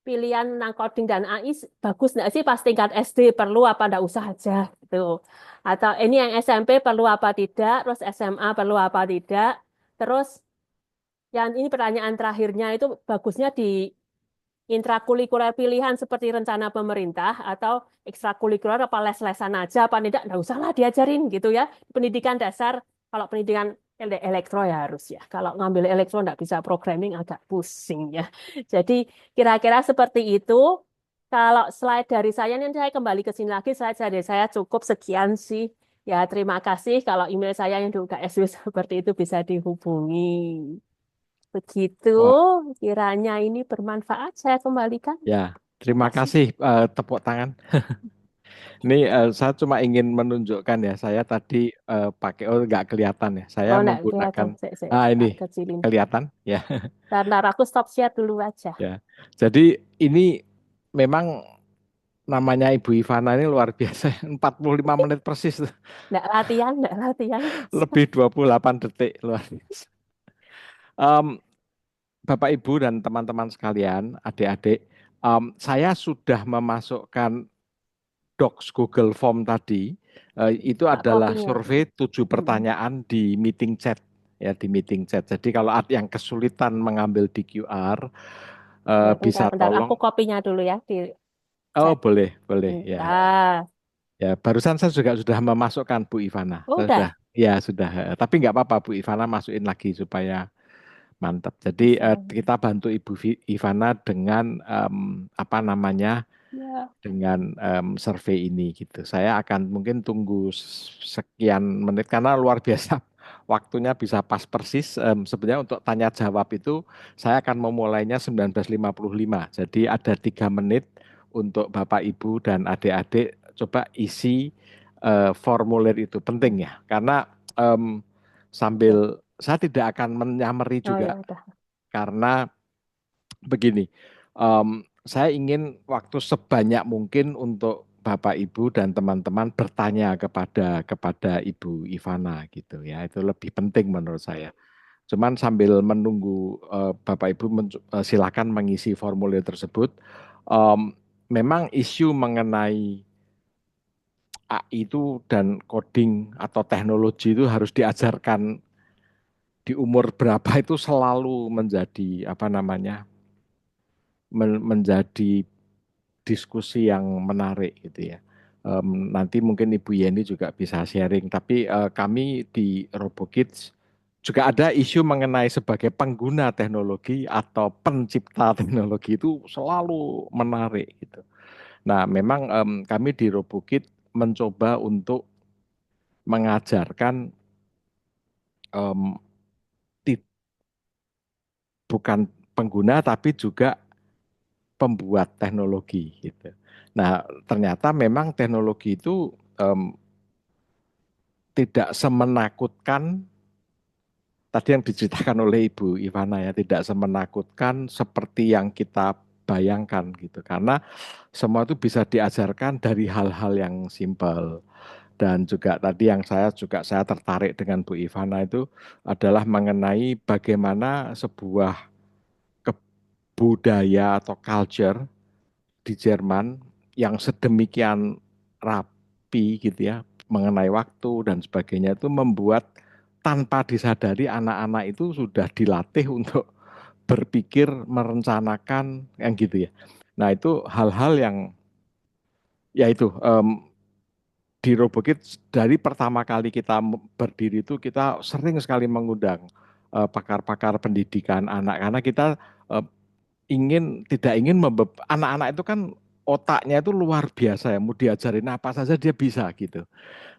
pilihan tentang coding dan AI bagus nggak sih pas tingkat SD perlu apa nggak usah aja gitu. Atau ini yang SMP perlu apa tidak, terus SMA perlu apa tidak, terus yang ini pertanyaan terakhirnya itu bagusnya di intrakurikuler pilihan seperti rencana pemerintah atau ekstrakurikuler apa les-lesan aja apa tidak usah lah diajarin gitu ya. Pendidikan dasar kalau pendidikan elektro ya harus ya. Kalau ngambil elektro nggak bisa programming agak pusing ya. Jadi kira-kira seperti itu. Kalau slide dari saya ini saya kembali ke sini lagi slide dari saya cukup sekian sih. Ya terima kasih kalau email saya yang di UKSW seperti itu bisa dihubungi. Begitu, Wah, kiranya ini bermanfaat, saya kembalikan. ya, Terima terima kasih. kasih tepuk tangan. Ini saya cuma ingin menunjukkan ya, saya tadi pakai nggak kelihatan ya. Saya Oh, enggak kelihatan. menggunakan Tak ini kecilin. kelihatan ya. Ntar aku stop share dulu aja. Ya. Jadi ini memang namanya Ibu Ivana ini luar biasa, 45 menit persis, Enggak latihan. lebih 28 detik luar biasa. Em, Bapak Ibu dan teman-teman sekalian, adik-adik, saya sudah memasukkan Docs Google Form tadi. Itu Tak adalah kopinya. survei 7 pertanyaan di meeting chat ya, di meeting chat. Jadi kalau ada yang kesulitan mengambil di QR, Ya, bisa bentar. Aku tolong. kopinya dulu ya di Oh, chat. boleh ya. Bentar. Ya, barusan saya juga sudah memasukkan Bu Ivana. Oh, Saya udah. sudah, ya sudah. Tapi nggak apa-apa Bu Ivana masukin lagi supaya mantap. Jadi kita bantu Ibu Ivana dengan apa namanya, Ya. dengan survei ini gitu. Saya akan mungkin tunggu sekian menit karena luar biasa waktunya bisa pas persis. Sebenarnya untuk tanya jawab itu saya akan memulainya 19.55. Jadi ada 3 menit untuk Bapak Ibu dan adik-adik coba isi formulir itu penting ya karena sambil saya tidak akan menyamari Oh, ya juga udah. karena begini, saya ingin waktu sebanyak mungkin untuk Bapak Ibu dan teman-teman bertanya kepada Ibu Ivana gitu ya, itu lebih penting menurut saya. Cuman sambil menunggu Bapak Ibu silakan mengisi formulir tersebut. Memang isu mengenai AI itu dan coding atau teknologi itu harus diajarkan di umur berapa itu selalu menjadi apa namanya menjadi diskusi yang menarik gitu ya. Nanti mungkin Ibu Yeni juga bisa sharing, tapi kami di RoboKids juga ada isu mengenai sebagai pengguna teknologi atau pencipta teknologi itu selalu menarik gitu. Nah, memang kami di RoboKids mencoba untuk mengajarkan em, bukan pengguna tapi juga pembuat teknologi gitu. Nah, ternyata memang teknologi itu tidak semenakutkan tadi yang diceritakan oleh Ibu Ivana ya, tidak semenakutkan seperti yang kita bayangkan gitu. Karena semua itu bisa diajarkan dari hal-hal yang simpel. Dan juga tadi yang saya tertarik dengan Bu Ivana itu adalah mengenai bagaimana sebuah budaya atau culture di Jerman yang sedemikian rapi gitu ya mengenai waktu dan sebagainya itu membuat tanpa disadari anak-anak itu sudah dilatih untuk berpikir, merencanakan yang gitu ya. Nah itu hal-hal yang ya itu di Robokit dari pertama kali kita berdiri itu kita sering sekali mengundang pakar-pakar pendidikan anak karena kita eh, tidak ingin anak-anak itu kan otaknya itu luar biasa ya, mau diajarin apa saja dia bisa gitu.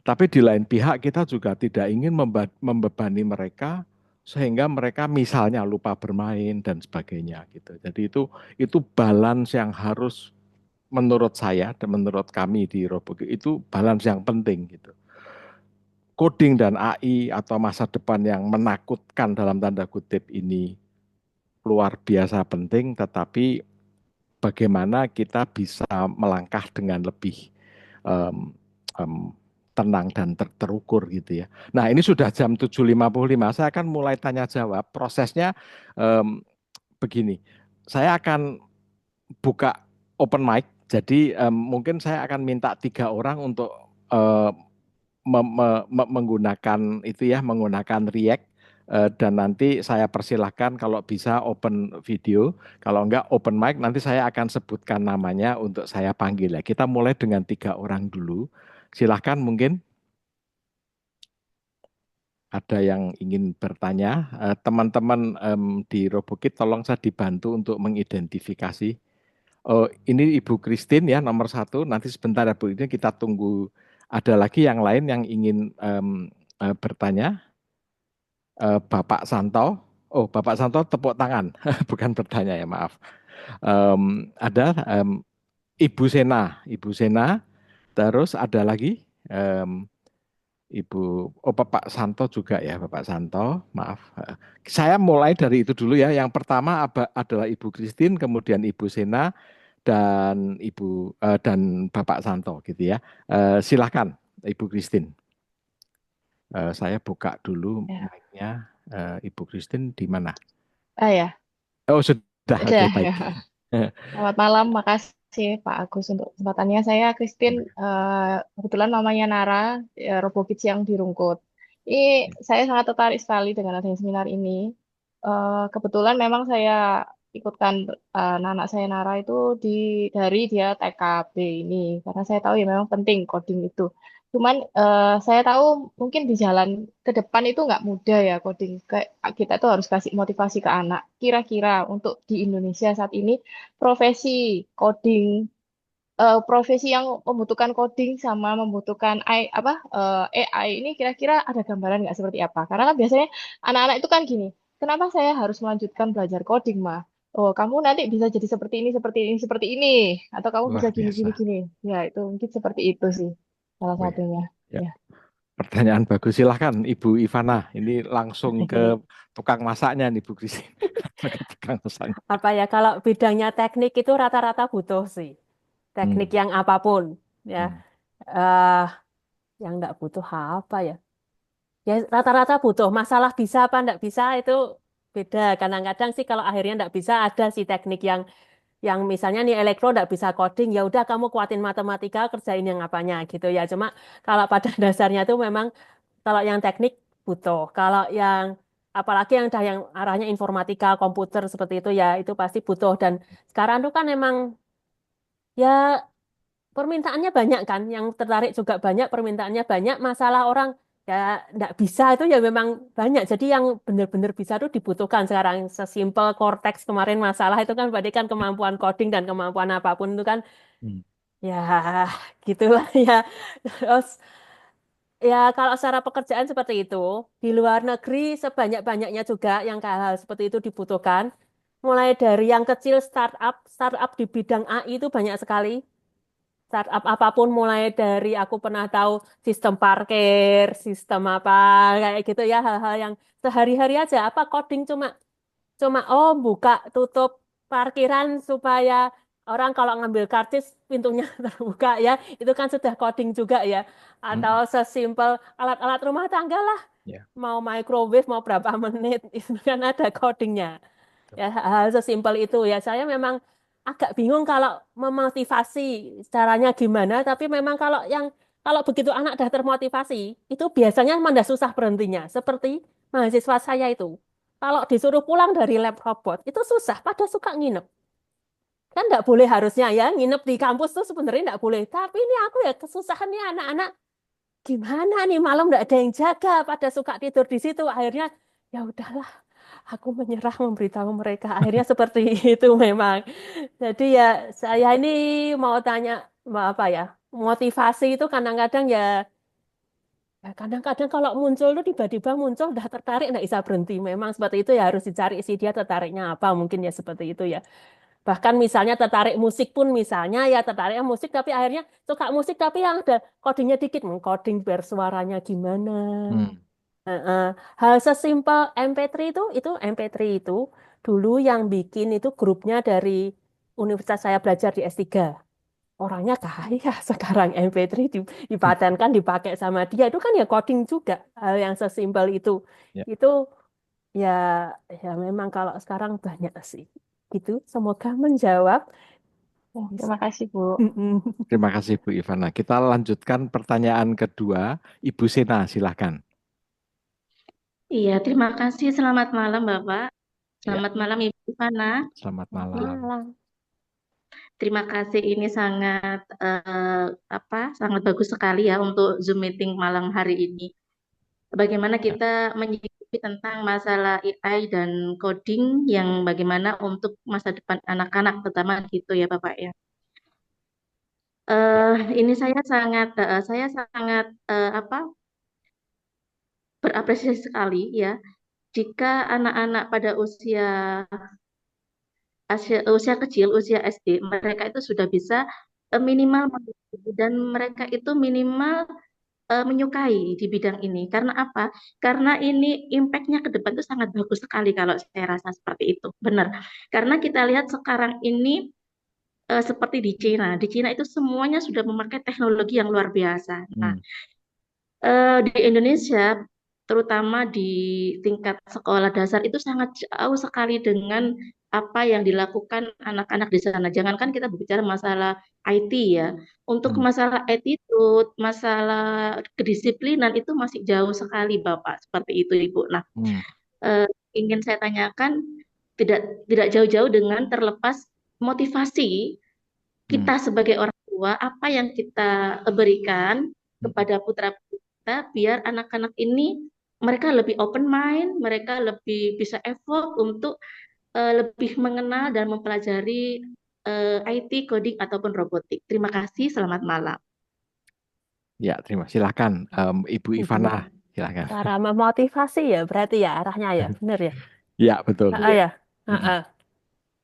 Tapi di lain pihak kita juga tidak ingin membebani mereka sehingga mereka misalnya lupa bermain dan sebagainya gitu. Jadi itu balance yang harus menurut saya dan menurut kami di Robotik itu balance yang penting gitu. Coding dan AI atau masa depan yang menakutkan dalam tanda kutip ini luar biasa penting, tetapi bagaimana kita bisa melangkah dengan lebih um, um, tenang dan terukur gitu ya. Nah ini sudah jam 7.55, saya akan mulai tanya jawab. Prosesnya um, begini, saya akan buka open mic, jadi mungkin saya akan minta 3 orang untuk menggunakan itu ya, menggunakan React dan nanti saya persilahkan kalau bisa open video, kalau enggak open mic nanti saya akan sebutkan namanya untuk saya panggil ya. Kita mulai dengan 3 orang dulu. Silahkan mungkin ada yang ingin bertanya. Teman-teman di Robokit tolong saya dibantu untuk mengidentifikasi. Oh, ini Ibu Christine ya nomor 1. Nanti sebentar ya Bu, ini kita tunggu. Ada lagi yang lain yang ingin bertanya. Bapak Santo. Oh, Bapak Santo tepuk tangan, bukan bertanya ya, maaf. Ada Ibu Sena, terus ada lagi Ibu, oh Bapak Santo juga ya, Bapak Santo, maaf. Saya mulai dari itu dulu ya. Yang pertama adalah Ibu Christine, kemudian Ibu Sena, dan dan Bapak Santo gitu ya. Silahkan Ibu Christine. Saya buka dulu Ya. mic-nya. Ibu Christine di mana? Ya. Oh sudah, oke Sudah, baik. ya. Selamat malam, makasih Pak Agus untuk kesempatannya. Saya Christine, kebetulan namanya Nara, Robokids yang di Rungkut. Ini saya sangat tertarik sekali dengan adanya seminar ini. Kebetulan memang saya ikutkan anak saya Nara itu dari dia TKB ini, karena saya tahu ya memang penting coding itu. Cuman saya tahu mungkin di jalan ke depan itu nggak mudah ya coding. Kayak kita tuh harus kasih motivasi ke anak. Kira-kira untuk di Indonesia saat ini profesi coding, profesi yang membutuhkan coding sama membutuhkan AI ini kira-kira ada gambaran nggak seperti apa? Karena kan biasanya anak-anak itu kan gini, kenapa saya harus melanjutkan belajar coding, mah? Oh, kamu nanti bisa jadi seperti ini, seperti ini, seperti ini, atau kamu bisa Luar gini, biasa. gini, gini. Ya, itu mungkin seperti itu sih salah Oh, satunya. ya. Ya. Pertanyaan bagus, silahkan Ibu Ivana. Ini langsung ke tukang masaknya nih Bu Christine. Tukang masaknya. Apa ya, kalau bidangnya teknik itu rata-rata butuh sih. Teknik yang apapun. Ya, eh yang enggak butuh apa ya? Ya rata-rata butuh. Masalah bisa apa enggak bisa itu beda. Kadang-kadang sih kalau akhirnya enggak bisa ada sih teknik yang misalnya nih elektro enggak bisa coding, ya udah kamu kuatin matematika kerjain yang apanya gitu ya. Cuma kalau pada dasarnya itu memang kalau yang teknik butuh. Kalau yang apalagi yang udah yang arahnya informatika, komputer seperti itu ya itu pasti butuh. Dan sekarang tuh kan emang ya permintaannya banyak kan, yang tertarik juga banyak, permintaannya banyak, masalah orang ya nggak bisa itu ya memang banyak. Jadi yang benar-benar bisa itu dibutuhkan sekarang. Sesimpel Cortex kemarin masalah itu kan berarti kan kemampuan coding dan kemampuan apapun itu kan ya gitulah ya. Terus ya kalau secara pekerjaan seperti itu, di luar negeri sebanyak-banyaknya juga yang hal-hal seperti itu dibutuhkan. Mulai dari yang kecil startup di bidang AI itu banyak sekali startup apapun mulai dari aku pernah tahu sistem parkir, sistem apa kayak gitu ya hal-hal yang sehari-hari aja apa coding cuma cuma oh buka tutup parkiran supaya orang kalau ngambil karcis pintunya terbuka ya itu kan sudah coding juga ya atau sesimpel alat-alat rumah tangga lah Ya. mau microwave mau berapa menit itu kan ada codingnya ya hal sesimpel itu ya saya memang agak bingung kalau memotivasi caranya gimana, tapi memang kalau begitu anak dah termotivasi, itu biasanya manda susah berhentinya. Seperti mahasiswa saya itu. Kalau disuruh pulang dari lab robot, itu susah, pada suka nginep. Kan nggak boleh harusnya ya, nginep di kampus tuh sebenarnya nggak boleh. Tapi ini aku ya kesusahan nih anak-anak. Gimana nih malam nggak ada yang jaga, pada suka tidur di situ. Akhirnya ya udahlah, aku menyerah memberitahu mereka. Akhirnya seperti itu memang. Jadi ya saya ini mau tanya, mau apa ya? Motivasi itu kadang-kadang kadang-kadang kalau muncul tuh tiba-tiba muncul udah tertarik nggak bisa berhenti. Memang seperti itu ya harus dicari sih dia tertariknya apa mungkin ya seperti itu ya. Bahkan misalnya tertarik musik pun misalnya ya tertariknya musik tapi akhirnya suka musik tapi yang ada codingnya dikit, mengcoding biar suaranya gimana. Heeh. Hal sesimpel MP3 itu MP3 itu dulu yang bikin itu grupnya dari universitas saya belajar di S3. Orangnya kaya sekarang MP3 dipatenkan dipakai sama dia itu kan ya coding juga hal yang sesimpel itu. Ya. Itu ya ya memang kalau sekarang banyak sih. Gitu. Semoga menjawab. Terima kasih, Bu. Terima kasih Bu Ivana. Kita lanjutkan pertanyaan kedua. Ibu Sena, silahkan. Iya, terima kasih. Selamat malam, Bapak. Ya, Selamat malam, Ibu Ivana. selamat malam. Malam. Terima kasih. Ini sangat sangat bagus sekali ya untuk Zoom meeting malam hari ini. Bagaimana kita menyikapi tentang masalah AI dan coding yang bagaimana untuk masa depan anak-anak, terutama gitu ya, Bapak ya. Ini saya sangat berapresiasi sekali ya jika anak-anak pada usia kecil, usia SD, mereka itu sudah bisa minimal mengerti dan mereka itu minimal menyukai di bidang ini. Karena apa? Karena ini impact-nya ke depan itu sangat bagus sekali kalau saya rasa seperti itu. Benar. Karena kita lihat sekarang ini seperti di Cina. Di Cina itu semuanya sudah memakai teknologi yang luar biasa. Nah, di Indonesia, terutama di tingkat sekolah dasar itu sangat jauh sekali dengan apa yang dilakukan anak-anak di sana. Jangankan kita berbicara masalah IT ya, untuk masalah attitude, masalah kedisiplinan itu masih jauh sekali, Bapak. Seperti itu, Ibu. Nah, ingin saya tanyakan tidak jauh-jauh dengan terlepas motivasi kita sebagai orang tua, apa yang kita berikan kepada putra-putri kita biar anak-anak ini mereka lebih open mind, mereka lebih bisa effort untuk lebih mengenal dan mempelajari IT, coding ataupun robotik. Terima kasih, selamat malam. Ya, silakan Ibu Ivana, silakan. Cara memotivasi ya berarti ya arahnya ya, benar ya? Ya, betul. Ya.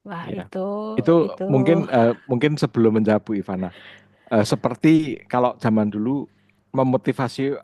Wah, Ya. itu Mungkin sebelum menjawab Bu Ivana, seperti kalau zaman dulu memotivasi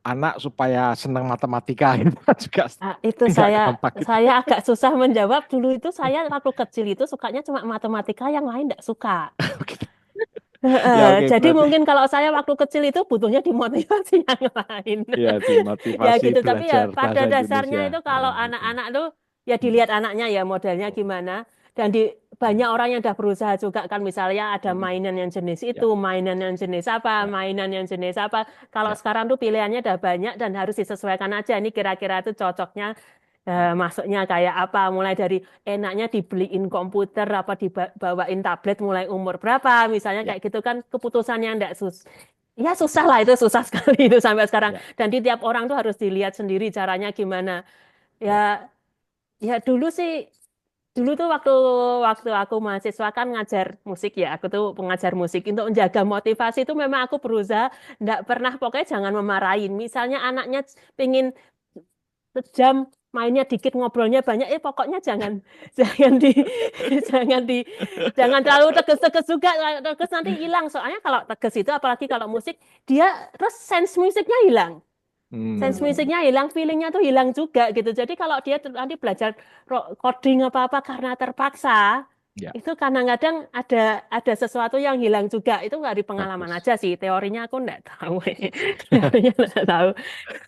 anak supaya senang matematika itu juga itu nggak gampang gitu. saya agak susah menjawab dulu itu saya waktu kecil itu sukanya cuma matematika yang lain tidak suka. Ya, oke, jadi berarti mungkin kalau saya waktu kecil itu butuhnya dimotivasi yang lain. ya dimotivasi Ya gitu, tapi ya belajar pada bahasa dasarnya Indonesia. itu kalau anak-anak tuh ya dilihat anaknya ya modelnya gimana. Dan banyak orang yang udah berusaha juga kan misalnya ada mainan yang jenis itu, mainan yang jenis apa, mainan yang jenis apa. Kalau sekarang tuh pilihannya udah banyak dan harus disesuaikan aja. Ini kira-kira itu cocoknya masuknya kayak apa. Mulai dari enaknya dibeliin komputer apa dibawain tablet mulai umur berapa. Misalnya kayak gitu kan keputusannya enggak ya susah lah itu susah sekali itu sampai sekarang. Dan di tiap orang tuh harus dilihat sendiri caranya gimana. Ya dulu tuh waktu aku mahasiswa kan ngajar musik ya, aku tuh pengajar musik. Untuk menjaga motivasi itu memang aku berusaha enggak pernah pokoknya jangan memarahin. Misalnya anaknya pengen sejam mainnya dikit ngobrolnya banyak pokoknya jangan jangan terlalu tegas juga, tegas nanti hilang soalnya kalau tegas itu apalagi kalau musik dia terus sense musiknya hilang. Sense musiknya hilang, feelingnya tuh hilang juga gitu. Jadi kalau dia nanti belajar coding apa-apa karena terpaksa, itu kadang-kadang ada sesuatu yang hilang juga. Itu dari pengalaman aja sih. Teorinya aku enggak tahu. Teorinya enggak tahu.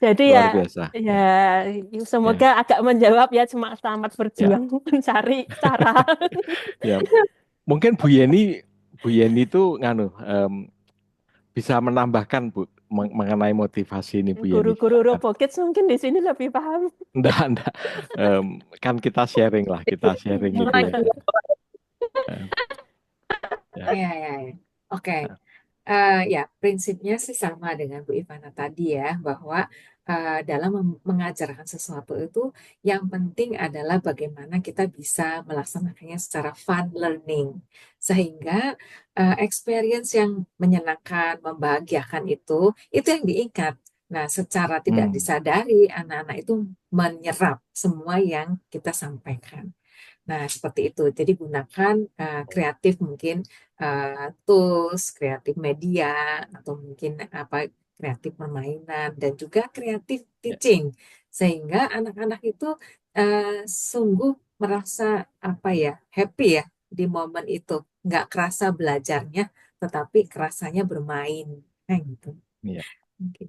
Jadi Luar biasa. ya semoga agak menjawab ya cuma selamat berjuang mencari cara. Ya. Mungkin Bu Yeni itu bisa menambahkan Bu mengenai motivasi ini Bu Yeni. Guru-guru RoboKids mungkin di sini lebih paham. Enggak. Kan kita sharing lah, kita sharing itu ya. Ya. Ya. Oke. Ya, prinsipnya sih sama dengan Bu Ivana tadi ya, bahwa dalam mengajarkan sesuatu itu yang penting adalah bagaimana kita bisa melaksanakannya secara fun learning. Sehingga experience yang menyenangkan, membahagiakan itu yang diingat. Nah, secara tidak disadari, anak-anak itu menyerap semua yang kita sampaikan. Nah, seperti itu. Jadi gunakan kreatif mungkin tools, kreatif media, atau mungkin kreatif permainan dan juga kreatif teaching, sehingga anak-anak itu sungguh merasa happy ya di momen itu, nggak kerasa belajarnya, tetapi kerasanya bermain, gitu. Iya. Mungkin.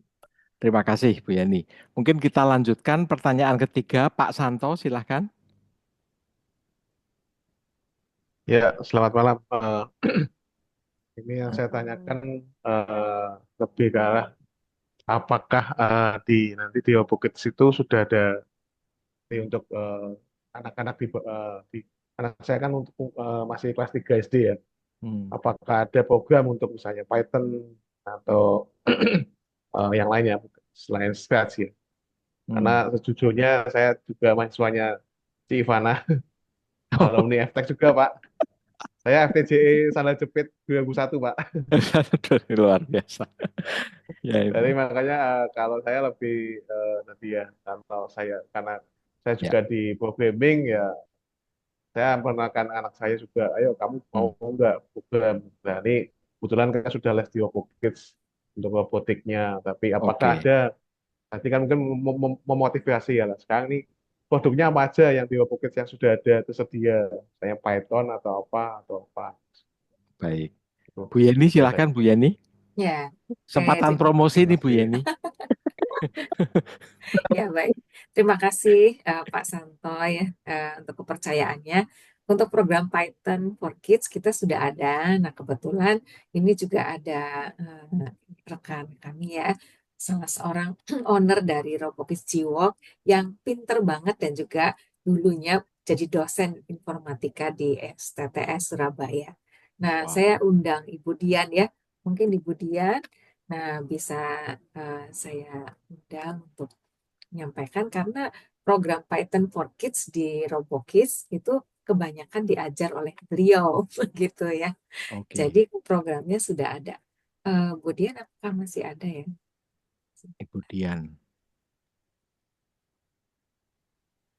Terima kasih Bu Yani. Mungkin kita lanjutkan pertanyaan ketiga, Pak Santo, silahkan. Ya, selamat malam. Ini yang saya tanyakan lebih ke arah apakah nanti di Bukit situ sudah ada untuk anak-anak di anak saya kan untuk masih kelas 3 SD ya. Apakah ada program untuk misalnya Python atau yang lainnya selain Scratch ya? Karena sejujurnya saya juga mahasiswanya si Ivana, alumni FTech juga Pak. Saya FTJE Sandal Jepit 2001 Pak. Luar biasa. Ya, Jadi makanya kalau saya lebih nanti ya, karena saya juga di programming ya, saya memperkenalkan anak saya juga, ayo kamu mau nggak program? Nah ini kebetulan kan sudah les di Kids untuk robotiknya, tapi apakah ada, nanti kan mungkin memotivasi ya lah. Sekarang ini produknya apa aja yang di Kids yang sudah ada tersedia, misalnya Python atau apa. Baik. Bu Yeni silakan Bu Yeni. Ya. Sempatan promosi nih Bu Yeni. Ya baik, terima kasih Pak Santo ya untuk kepercayaannya. Untuk program Python for Kids kita sudah ada. Nah kebetulan ini juga ada rekan kami ya, salah seorang owner dari RoboKids Jiwok yang pinter banget dan juga dulunya jadi dosen informatika di STTS Surabaya. Nah saya undang Ibu Dian ya, mungkin Ibu Dian. Nah, bisa saya undang untuk menyampaikan karena program Python for Kids di RoboKids itu kebanyakan diajar oleh beliau, gitu ya. Jadi programnya sudah ada. Bu Dian, apakah masih ada ya? Ibu Dian.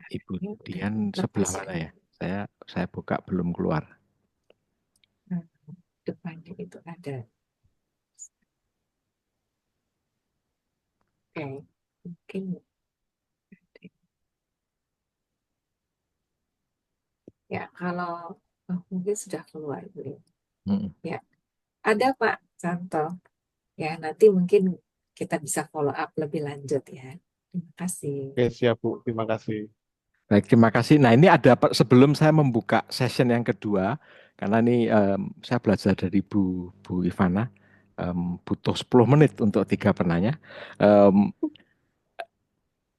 Ibu Dian sebelah mana ya? Saya buka belum keluar. Depannya itu ada. Oke, mungkin ya kalau mungkin sudah keluar beliau. Ya, ada Pak Santo. Ya, nanti mungkin kita bisa follow up lebih lanjut ya. Terima kasih. Oke, siap Bu. Terima kasih. Baik, terima kasih. Nah, ini ada sebelum saya membuka session yang kedua, karena ini saya belajar dari Bu Ivana, butuh 10 menit untuk 3 penanya.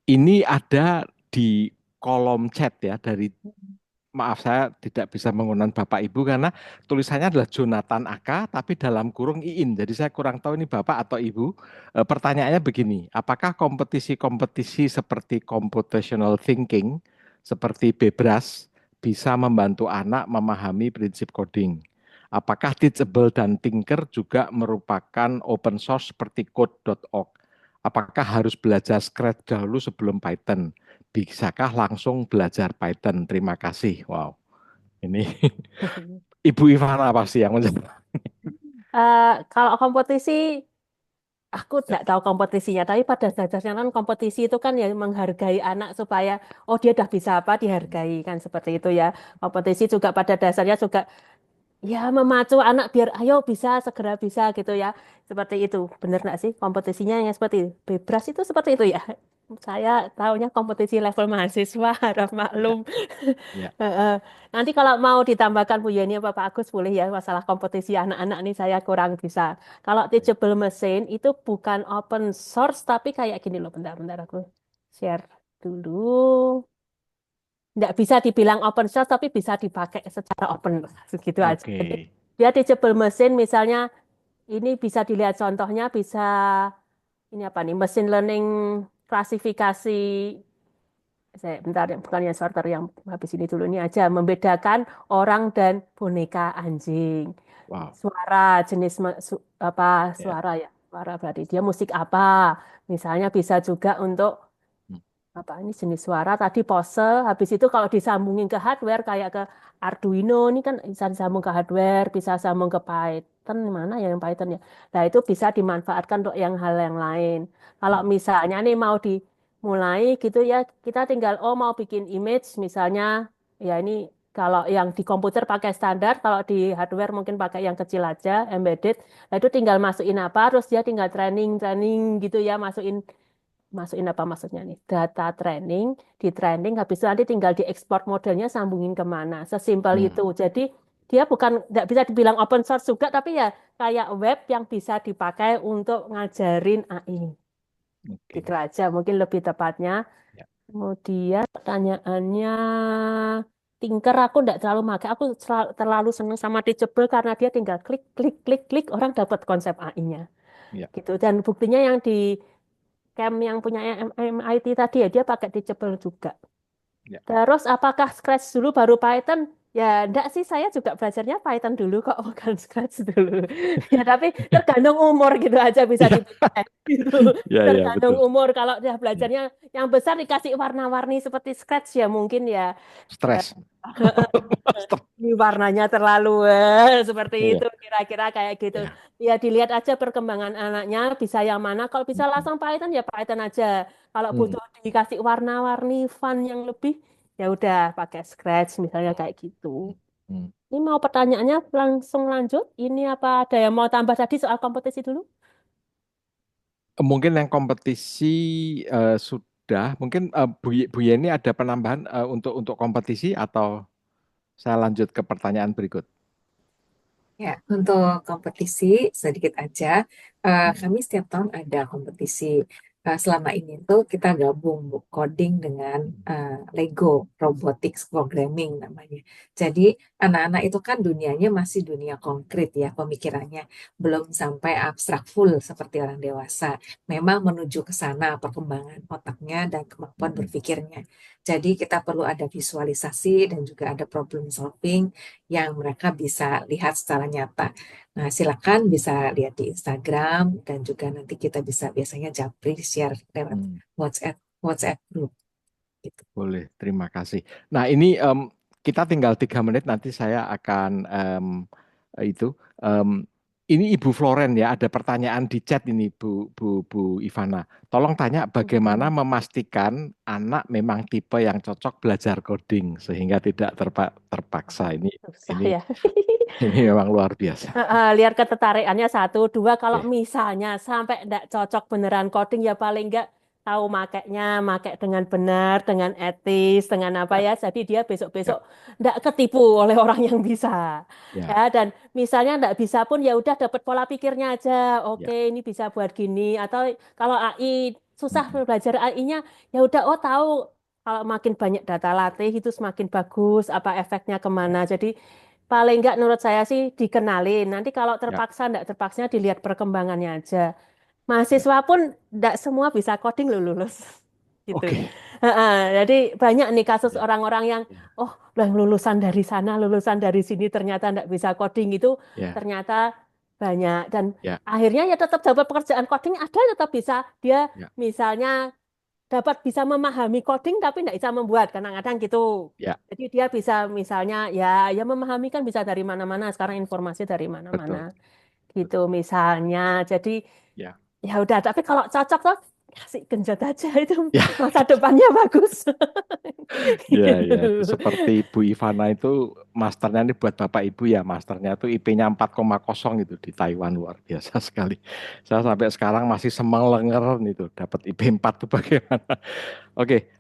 Ini ada di kolom chat ya dari, maaf saya tidak bisa menggunakan Bapak Ibu karena tulisannya adalah Jonathan Aka tapi dalam kurung Iin. Jadi saya kurang tahu ini Bapak atau Ibu. Pertanyaannya begini, apakah kompetisi-kompetisi seperti computational thinking, seperti Bebras, bisa membantu anak memahami prinsip coding? Apakah Teachable dan Tinker juga merupakan open source seperti code.org? Apakah harus belajar Scratch dahulu sebelum Python? Bisakah langsung belajar Python? Terima kasih. Wow. Ini Ibu Ivana pasti yang menjawab. Kalau kompetisi, aku tidak tahu kompetisinya, tapi pada dasarnya kan kompetisi itu kan ya menghargai anak supaya dia udah bisa apa dihargai kan seperti itu ya. Kompetisi juga pada dasarnya juga ya memacu anak biar ayo bisa segera bisa gitu ya. Seperti itu. Benar nggak sih kompetisinya yang seperti itu? Bebras itu seperti itu ya? saya tahunya kompetisi level mahasiswa, harap maklum. Ya. Nanti kalau mau ditambahkan Bu Yeni apa Pak Agus boleh ya masalah kompetisi anak-anak nih saya kurang bisa. Kalau teachable mesin itu bukan open source tapi kayak gini loh, bentar-bentar aku share dulu. Nggak bisa dibilang open source tapi bisa dipakai secara open segitu aja. Oke. Jadi dia teachable mesin misalnya ini bisa dilihat contohnya bisa ini apa nih mesin learning klasifikasi saya bentar bukan yang sorter yang habis ini dulu ini aja membedakan orang dan boneka anjing. Wow. Suara jenis apa Ya. suara ya suara berarti dia musik apa misalnya bisa juga untuk apa ini jenis suara tadi pose habis itu kalau disambungin ke hardware kayak ke Arduino ini kan bisa disambung ke hardware bisa sambung ke Python mana ya yang Python ya nah itu bisa dimanfaatkan untuk yang hal yang lain kalau misalnya nih mau dimulai gitu ya kita tinggal oh mau bikin image misalnya ya ini kalau yang di komputer pakai standar kalau di hardware mungkin pakai yang kecil aja embedded nah itu tinggal masukin apa terus dia tinggal training gitu ya masukin apa maksudnya nih data training di training habis itu nanti tinggal diekspor modelnya sambungin kemana sesimpel itu jadi dia bukan nggak bisa dibilang open source juga tapi ya kayak web yang bisa dipakai untuk ngajarin AI gitu aja mungkin lebih tepatnya kemudian pertanyaannya Tinker aku nggak terlalu pakai aku terlalu senang sama Teachable karena dia tinggal klik klik klik klik orang dapat konsep AI-nya Ya. gitu dan buktinya yang di camp yang punya MIT tadi ya dia pakai Teachable juga. Ya. Terus apakah Scratch dulu baru Python? Ya enggak sih saya juga belajarnya Python dulu kok bukan Scratch dulu. Ya tapi tergantung umur gitu aja bisa dipilih gitu. Ya, Tergantung betul. umur kalau dia belajarnya yang besar dikasih warna-warni seperti Scratch ya mungkin ya Stres. ini warnanya terlalu seperti Iya. itu kira-kira kayak gitu. Ya dilihat aja perkembangan anaknya bisa yang mana. Kalau bisa langsung Python ya Python aja. Kalau butuh dikasih warna-warni fun yang lebih ya udah pakai Scratch misalnya kayak gitu. Ini mau pertanyaannya langsung lanjut. Ini apa ada yang mau tambah tadi soal kompetisi dulu? Mungkin yang kompetisi sudah. Mungkin Bu Yeni ada penambahan untuk kompetisi atau saya lanjut ke pertanyaan berikut. Ya, untuk kompetisi sedikit aja. Kami setiap tahun ada kompetisi. Selama ini tuh kita gabung coding dengan Lego Robotics Programming namanya. Jadi anak-anak itu kan dunianya masih dunia konkret ya pemikirannya, belum sampai abstrak full seperti orang dewasa. Memang menuju ke sana perkembangan otaknya dan kemampuan berpikirnya. Jadi kita perlu ada visualisasi dan juga ada problem solving yang mereka bisa lihat secara nyata. Nah, silakan bisa lihat di Instagram dan juga nanti kita bisa biasanya japri share lewat WhatsApp group. Gitu. Boleh, terima kasih. Nah, ini kita tinggal 3 menit nanti saya akan ini Ibu Floren ya, ada pertanyaan di chat ini Bu Ivana. Tolong tanya bagaimana memastikan anak memang tipe yang cocok belajar coding sehingga tidak terpaksa. Ini ya. ini memang luar biasa. Lihat ketertarikannya 1, 2 kalau misalnya sampai enggak cocok beneran coding ya paling enggak tahu makainya, makai dengan benar, dengan etis, dengan apa ya. Jadi dia besok-besok enggak ketipu oleh orang yang bisa. Ya, dan misalnya enggak bisa pun ya udah dapat pola pikirnya aja. Oke, ini bisa buat gini atau kalau AI susah belajar AI-nya ya udah oh tahu kalau makin banyak data latih itu semakin bagus, apa efeknya kemana. Jadi paling enggak menurut saya sih dikenalin. Nanti kalau terpaksa enggak terpaksa dilihat perkembangannya aja. Mahasiswa pun enggak semua bisa coding lulus. Gitu. Jadi banyak nih kasus orang-orang yang oh lulusan dari sana, lulusan dari sini ternyata enggak bisa coding itu ternyata banyak dan akhirnya ya tetap dapat pekerjaan coding ada tetap bisa dia misalnya dapat bisa memahami coding tapi tidak bisa membuat kadang-kadang gitu. Jadi dia bisa misalnya ya memahami kan bisa dari mana-mana sekarang informasi dari mana-mana gitu misalnya. Jadi ya udah tapi kalau cocok tuh kasih genjot aja itu Ya, masa depannya bagus. ya, Gitu. ya. Seperti Bu Ivana itu masternya ini buat Bapak Ibu ya, masternya itu IP-nya 4,0 itu di Taiwan luar biasa sekali. Saya sampai sekarang masih semelenger itu dapat IP 4 itu bagaimana. Oke,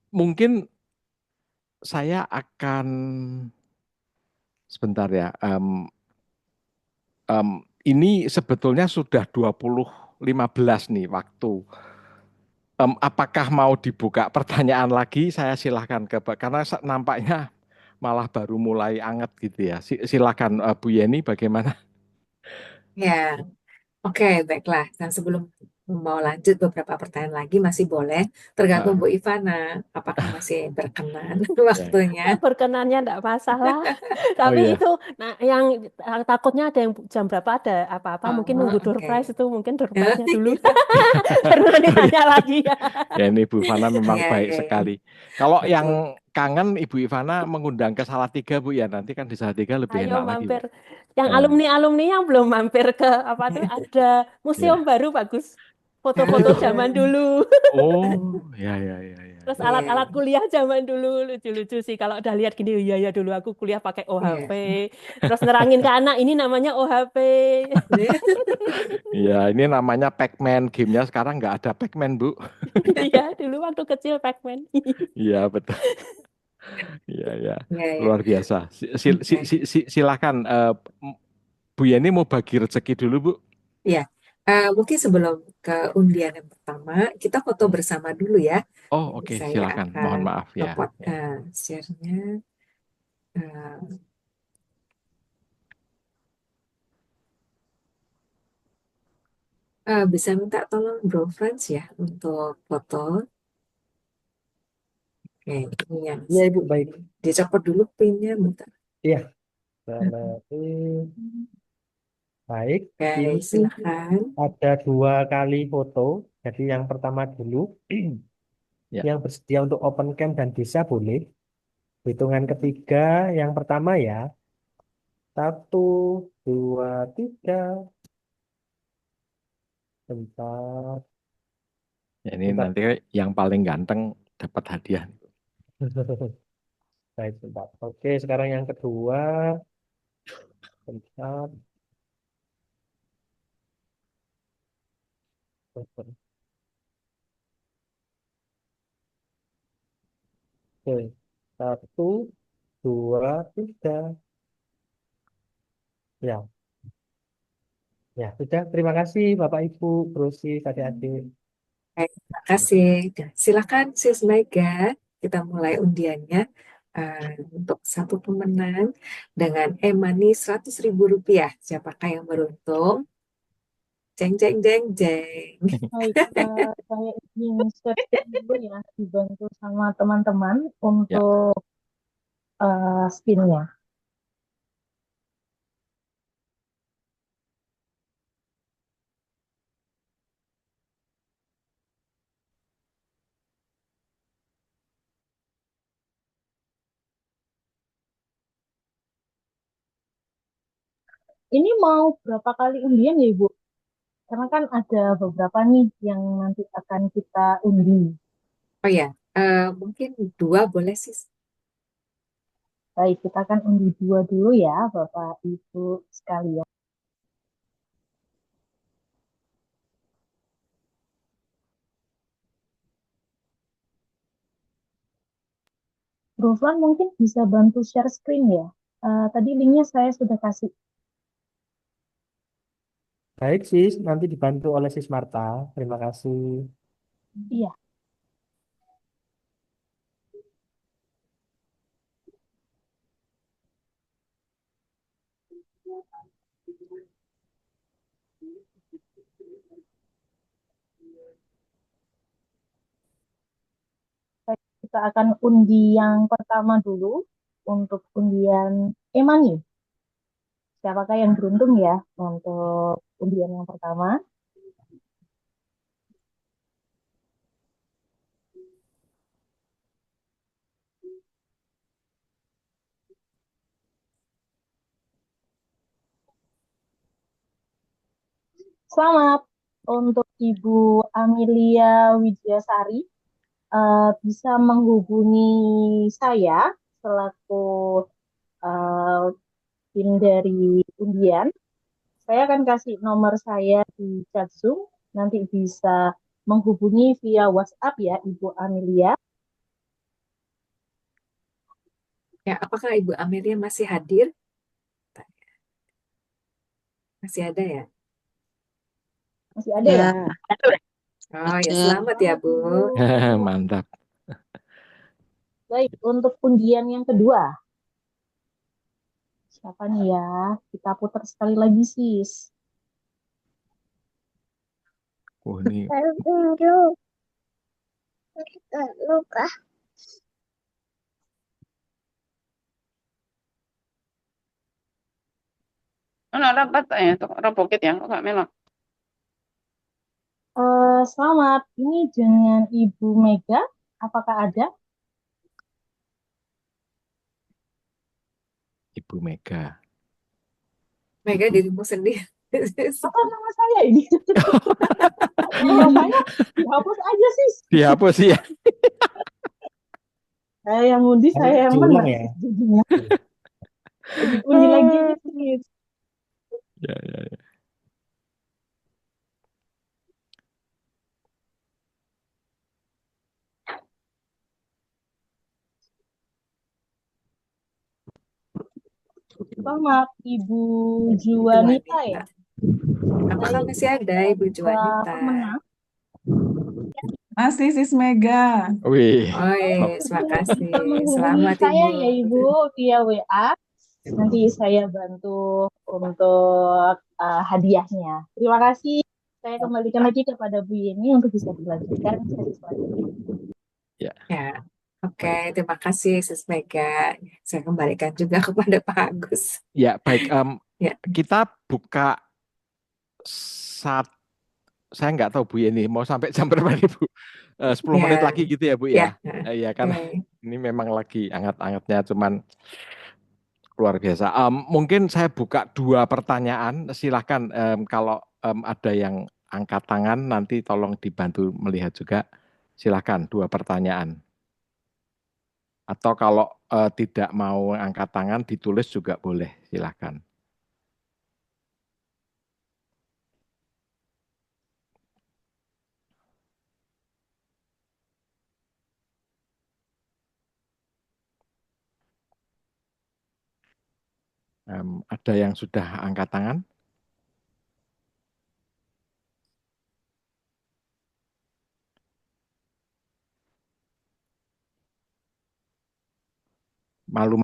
mungkin saya akan sebentar ya. Ini sebetulnya sudah 2015 nih waktu. Apakah mau dibuka pertanyaan lagi? Saya silahkan karena nampaknya malah baru mulai anget gitu ya. Silakan Bu Yeni bagaimana? Ya, oke, baiklah. Nah, sebelum mau lanjut beberapa pertanyaan lagi, masih boleh. Tergantung Bu Ivana, apakah masih berkenan Ya. waktunya. Berkenannya enggak masalah. Oh Tapi iya. itu, nah yang takutnya ada yang jam berapa ada apa-apa, mungkin nunggu door Oke. prize itu mungkin door prize-nya dulu. Baru nanti Oh iya. tanya lagi ya. Ya ini Bu Ivana memang Iya, baik iya, iya. sekali. Kalau yang Betul. kangen Ibu Ivana mengundang ke Salatiga Bu ya, nanti kan di Salatiga lebih Ayo enak lagi Bu. mampir. Yang Nah, alumni-alumni yang belum mampir ke apa tuh ada museum ya. baru bagus. Oh Foto-foto itu. zaman dulu. Oh ya, ya, ya, ya. Terus Iya, alat-alat kuliah zaman dulu lucu-lucu sih. Kalau udah lihat gini, iya ya dulu aku kuliah pakai iya. OHP. Terus nerangin ke anak ini namanya OHP. Iya, ini namanya Pac-Man. Gamenya sekarang nggak ada Pac-Man, Bu. Iya, dulu waktu kecil Pac-Man. Iya, betul. Iya, iya. Iya, iya. Luar biasa. Oke. Silakan, Bu Yeni mau bagi rezeki dulu, Bu. Iya. Mungkin sebelum ke undian yang pertama, kita foto bersama dulu ya. Oh, Jadi oke, saya silakan. akan Mohon maaf ya. copot Ya. share-nya. Eh, bisa minta tolong Bro Franz ya untuk foto. Oke, ini yang Iya, Ibu, baik. dicopot dulu pinnya, bentar. Iya, berarti baik. Oke, Ini silakan. ada 2 kali foto. Jadi yang pertama dulu, Ya. yang bersedia untuk open cam dan bisa boleh. Hitungan ketiga, yang pertama ya. 1, 2, 3. Bentar, Ya, ini bentar. nanti yang paling ganteng dapat hadiah. Baik, bentar. Oke, sekarang yang kedua. Bentar. Oke, 1, 2, 3. Ya, ya sudah. Terima kasih Bapak Ibu, Brosi, adik-adik. Baik, terima kasih. Dan silakan Sis Mega, kita mulai undiannya untuk satu pemenang dengan e-money Rp100.000. Siapakah yang beruntung? Jeng jeng jeng jeng. Baik, saya izin share dulu ya, dibantu sama teman-teman Ya. untuk spin-nya. Ini mau berapa kali undian ya, Ibu? Karena kan ada beberapa nih yang nanti akan kita undi. Oh ya, mungkin 2 boleh sih. Baik, kita akan undi 2 dulu ya, Bapak Ibu sekalian. Ruflan mungkin bisa bantu share screen ya. Tadi linknya saya sudah kasih. Baik, Sis. Nanti dibantu oleh Sis Marta. Terima kasih. Iya. Baik, kita akan undi yang pertama dulu untuk undian e-money. Siapakah yang beruntung ya untuk undian yang pertama? Selamat. untuk Ibu Amelia Widyasari bisa menghubungi saya selaku tim dari undian. Saya akan kasih nomor saya di chat Zoom. Nanti bisa menghubungi via WhatsApp ya, Ibu Amelia. Ya, apakah Ibu Amelia masih hadir? Masih ada ya? Masih ada ya? Oh ya, selamat ya Bu. Mantap. Baik, untuk undian yang kedua. Siapa nih ya? Kita putar sekali lagi, sis. Oh, ini Luka. Ano dapat to robokit ya, kok gak melok. Selamat, ini dengan Ibu Mega. Apakah ada? Ibu Mega. Mega dirimu sendiri. Apa nama saya ini? Nama saya dihapus aja sih. Dihapus ya. Saya yang undi, saya yang Diulang menang. ya. Undi lagi sis. Ya. Selamat Ibu Juanita ya. Apakah masih ada Ibu Juanita? Pemenang. Masih Sis Mega. Wih. Oh, terima kasih. Menghubungi Selamat saya Ibu. ya Ibu via WA. Nanti saya bantu untuk hadiahnya. Terima kasih. Saya kembalikan lagi kepada Bu Yeni untuk bisa dilanjutkan sesi selanjutnya. Ya. Oke, terima kasih Sis Mega. Saya kembalikan juga kepada Pak Agus. Ya, baik. Ya. Kita buka saya nggak tahu Bu ini mau sampai jam berapa nih Bu? 10 menit lagi gitu ya Bu ya? Ya kan ini memang lagi hangat-hangatnya, cuman luar biasa. Mungkin saya buka 2 pertanyaan. Silahkan kalau ada yang angkat tangan nanti tolong dibantu melihat juga. Silahkan 2 pertanyaan. Atau kalau tidak mau angkat tangan ditulis juga boleh. Silahkan. Ada yang sudah angkat tangan? Malu.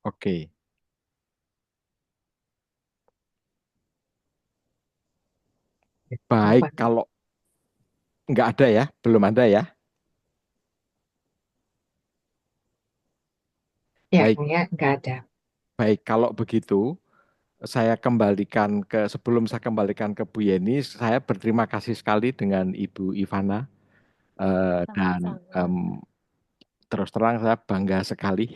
Oke. Baik, kalau nggak ada ya, belum ada ya. Ya, Baik. nggak ada. Baik, kalau begitu saya kembalikan sebelum saya kembalikan ke Bu Yeni, saya berterima kasih sekali dengan Ibu Ivana dan terus terang saya bangga sekali.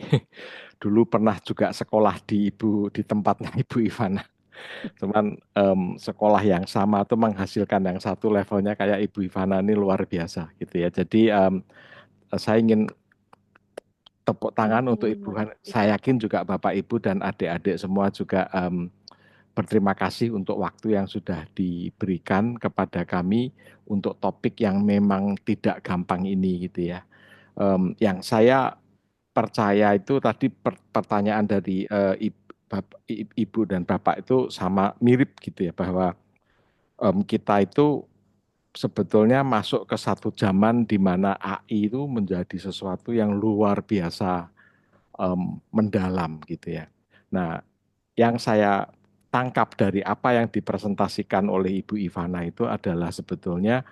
Dulu pernah juga sekolah di tempatnya Ibu Ivana. Cuman sekolah yang sama itu menghasilkan yang satu levelnya kayak Ibu Ivana ini luar biasa gitu ya. Jadi saya ingin tepuk tangan untuk Ibu. Saya yakin juga Bapak Ibu dan adik-adik semua juga berterima kasih untuk waktu yang sudah diberikan kepada kami untuk topik yang memang tidak gampang ini gitu ya. Yang saya percaya itu tadi pertanyaan dari Ibu dan Bapak itu sama mirip gitu ya, bahwa kita itu sebetulnya masuk ke satu zaman di mana AI itu menjadi sesuatu yang luar biasa mendalam gitu ya. Nah, yang saya tangkap dari apa yang dipresentasikan oleh Ibu Ivana itu adalah sebetulnya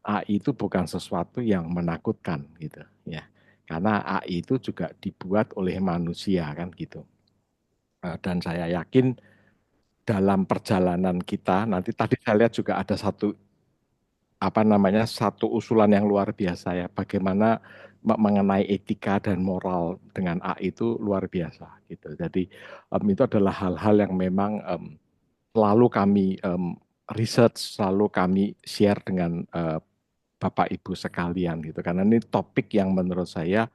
AI itu bukan sesuatu yang menakutkan gitu ya. Karena AI itu juga dibuat oleh manusia kan gitu. Dan saya yakin dalam perjalanan kita nanti tadi saya lihat juga ada satu satu usulan yang luar biasa ya. Bagaimana mengenai etika dan moral dengan AI itu luar biasa gitu. Jadi itu adalah hal-hal yang memang selalu kami research, selalu kami share dengan Bapak Ibu sekalian gitu. Karena ini topik yang menurut saya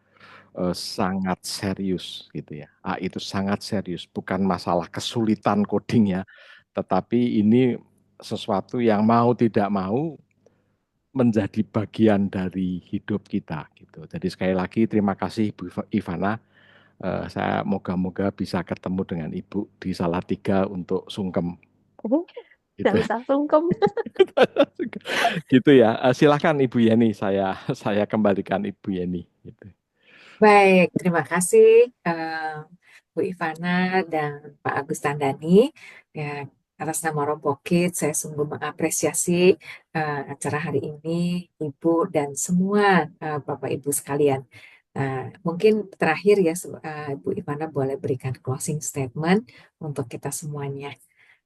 sangat serius gitu ya. AI itu sangat serius, bukan masalah kesulitan codingnya, tetapi ini sesuatu yang mau tidak mau menjadi bagian dari hidup kita gitu. Jadi sekali lagi terima kasih Bu Ivana. Saya moga-moga bisa ketemu dengan Ibu di Salatiga untuk sungkem. Gitu. Jangan usah sungkem. Gitu ya. Silakan Ibu Yeni, saya kembalikan Ibu Yeni. Gitu. Baik, terima kasih Bu Ivana dan Pak Agus Tandani. Ya, atas nama Robo Kids, saya sungguh mengapresiasi acara hari ini, Ibu dan semua Bapak Ibu sekalian. Mungkin terakhir ya, Bu Ivana boleh berikan closing statement untuk kita semuanya.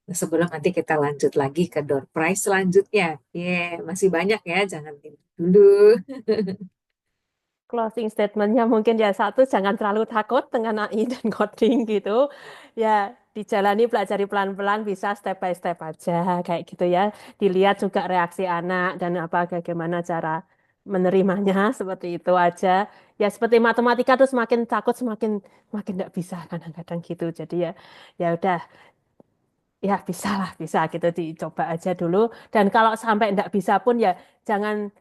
Sebelum nanti kita lanjut lagi ke door prize selanjutnya. Masih banyak ya, jangan dulu. Closing statementnya mungkin ya satu, jangan terlalu takut dengan AI dan coding gitu. Ya, dijalani pelajari pelan-pelan, bisa step by step aja kayak gitu ya. Dilihat juga reaksi anak dan bagaimana cara menerimanya seperti itu aja. Ya seperti matematika tuh semakin takut semakin makin nggak bisa kadang-kadang gitu. Jadi ya udah ya bisa lah bisa gitu dicoba aja dulu. Dan kalau sampai nggak bisa pun ya jangan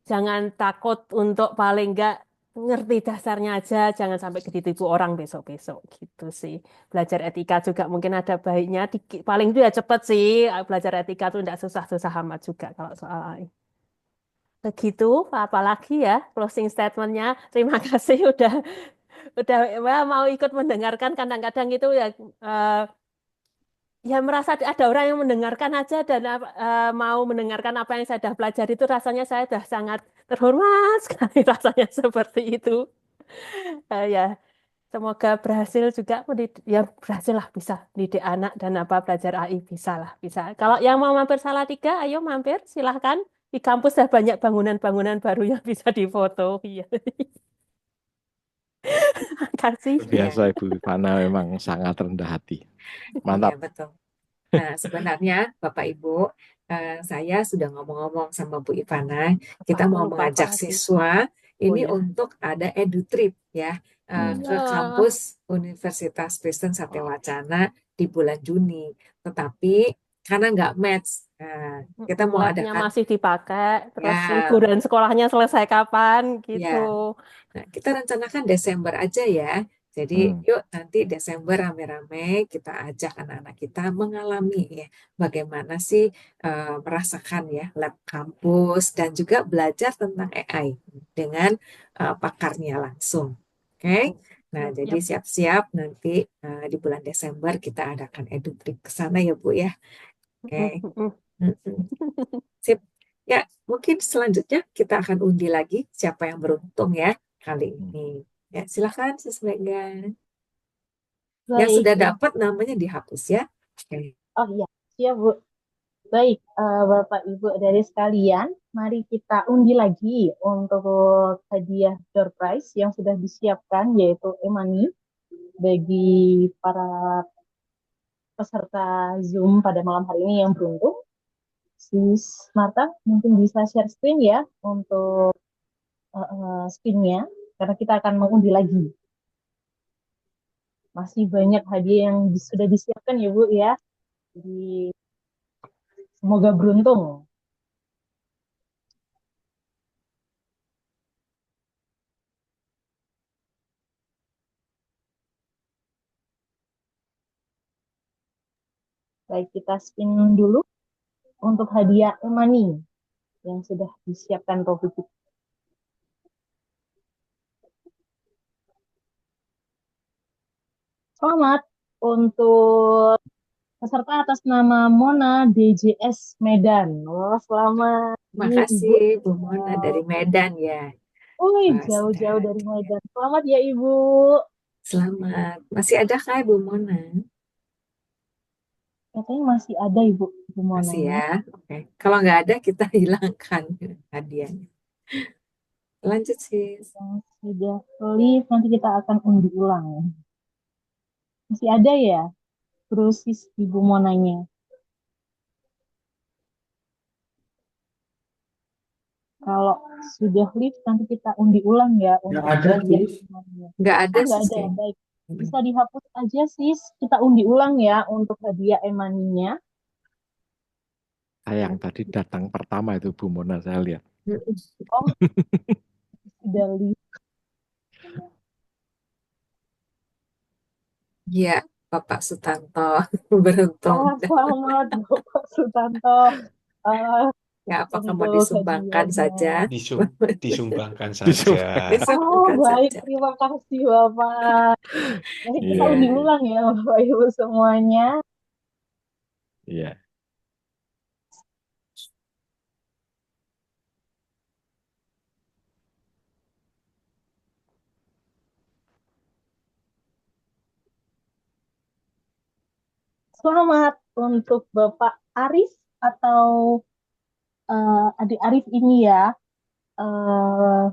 jangan takut untuk paling nggak ngerti dasarnya aja, jangan sampai ditipu orang besok-besok gitu sih. Belajar etika juga mungkin ada baiknya, paling itu ya cepet sih, belajar etika tuh nggak susah-susah amat juga kalau soal AI. Begitu, apalagi ya closing statementnya. Terima kasih udah mau ikut mendengarkan. Kadang-kadang itu ya ya merasa ada orang yang mendengarkan aja dan mau mendengarkan apa yang saya sudah pelajari itu rasanya saya sudah sangat terhormat sekali rasanya seperti itu. Ya semoga berhasil juga ya berhasil lah bisa didik anak dan belajar AI bisa lah bisa. Kalau yang mau mampir Salatiga, ayo mampir silahkan. Di kampus ada banyak bangunan-bangunan baru yang bisa difoto. Iya. Kasih. Biasa Ibu Ivana memang sangat rendah hati. Mantap. Iya, betul. Nah, sebenarnya Bapak Ibu, saya sudah ngomong-ngomong sama Bu Ivana, kita Aku mau lupa apa mengajak lagi. siswa ini Ya. untuk ada edu-trip ya ke kampus Universitas Kristen Satyawacana di bulan Juni. Tetapi karena nggak match, kita mau Labnya adakan masih dipakai, terus ya, liburan sekolahnya selesai kapan gitu. ya. Nah, kita rencanakan Desember aja ya. Jadi yuk nanti Desember rame-rame kita ajak anak-anak kita mengalami ya bagaimana sih merasakan ya lab kampus dan juga belajar tentang AI dengan pakarnya langsung. Oke. Nah, jadi Yap. siap-siap nanti di bulan Desember kita adakan edu trip ke sana ya Bu ya. Oke. Sip. Ya, mungkin selanjutnya kita akan undi lagi siapa yang beruntung ya kali ini. Ya, silakan sesuaikan. Yang Baik, sudah dapat namanya dihapus ya. Oke. oh iya, siap Bu. Baik, Bapak Ibu dari sekalian, mari kita undi lagi untuk hadiah door prize yang sudah disiapkan, yaitu e-money bagi para peserta Zoom pada malam hari ini yang beruntung. Sis Marta mungkin bisa share screen ya untuk screen-nya, karena kita akan mengundi lagi. Masih banyak hadiah yang sudah disiapkan ya Bu ya. Jadi semoga beruntung. Baik, kita spin dulu untuk hadiah e-money yang sudah disiapkan Robi. Selamat untuk peserta atas nama Mona DJS Medan. Oh, selamat. Makasih Bu Mona dari Medan ya. Wih, jauh-jauh dari Medan. Selamat ya Ibu. Selamat. Masih ada kah Bu Mona? Katanya masih ada Ibu Masih Monanya. ya? Oke. Kalau nggak ada, kita hilangkan hadiahnya. Lanjut sih. Yang sudah live nanti kita akan undi ulang. Masih ada ya? Terus Ibu Monanya. Kalau sudah live nanti kita undi ulang ya Nggak untuk ada, hadiah Sis. semuanya. Nggak ada Oh, nggak sih. ada ya, baik. Bisa dihapus aja sis. Kita undi ulang ya untuk hadiah emaninya. Yang tadi datang pertama itu Bu Mona saya lihat. Oh, sudah live. Iya, Bapak Sutanto beruntung. Oh, selamat Bapak Sutanto. Ya, apakah mau Untuk disumbangkan saja? hadiahnya. Disumbangkan saja. Oh, Disumbangkan baik. saja. Terima kasih Bapak. Nanti kita Iya. undi ulang ya Bapak Ibu semuanya. Iya. Selamat untuk Bapak Arif atau Adik Arif ini ya. Eh,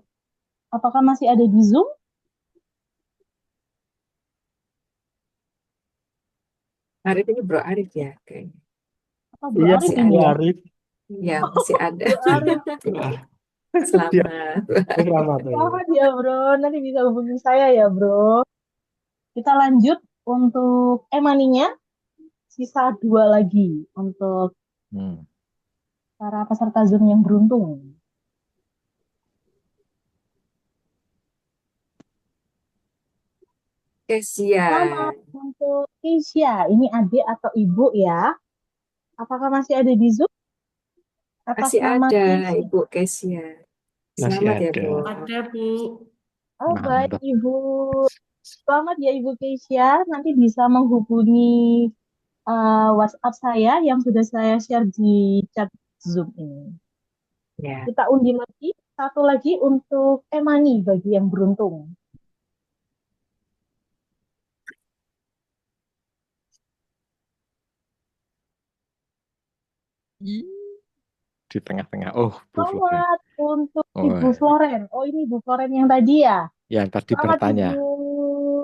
apakah masih ada di Zoom? Arif ini Bro Arif ya, kayaknya. Apa Bro Iya, Arif Masih ini ada. ya? Arif. Ya, masih ada. Bro Arif. Selamat. Selamat. Selamat ya Bro. Nanti bisa hubungi saya ya Bro. Kita lanjut untuk emaninya. Sisa 2 lagi untuk para peserta Zoom yang beruntung. Kesia. Selamat untuk Kesia. Ini adik atau ibu ya. Apakah masih ada di Zoom? Atas Masih nama ada Kesia. Ibu Kesia. Masih Selamat ya, ada. Bu. Ada, Bu. Oh, baik Mantap. Ibu. Selamat ya Ibu Kesia. Nanti bisa menghubungi WhatsApp saya yang sudah saya share di chat Zoom ini. Ya. Kita undi lagi. Satu lagi untuk emani bagi yang beruntung. Di tengah-tengah. Oh, Bu Floren. Selamat untuk Oh, Ibu Floren. Oh, ini Ibu Floren yang tadi ya. yang tadi Selamat bertanya. Ibu.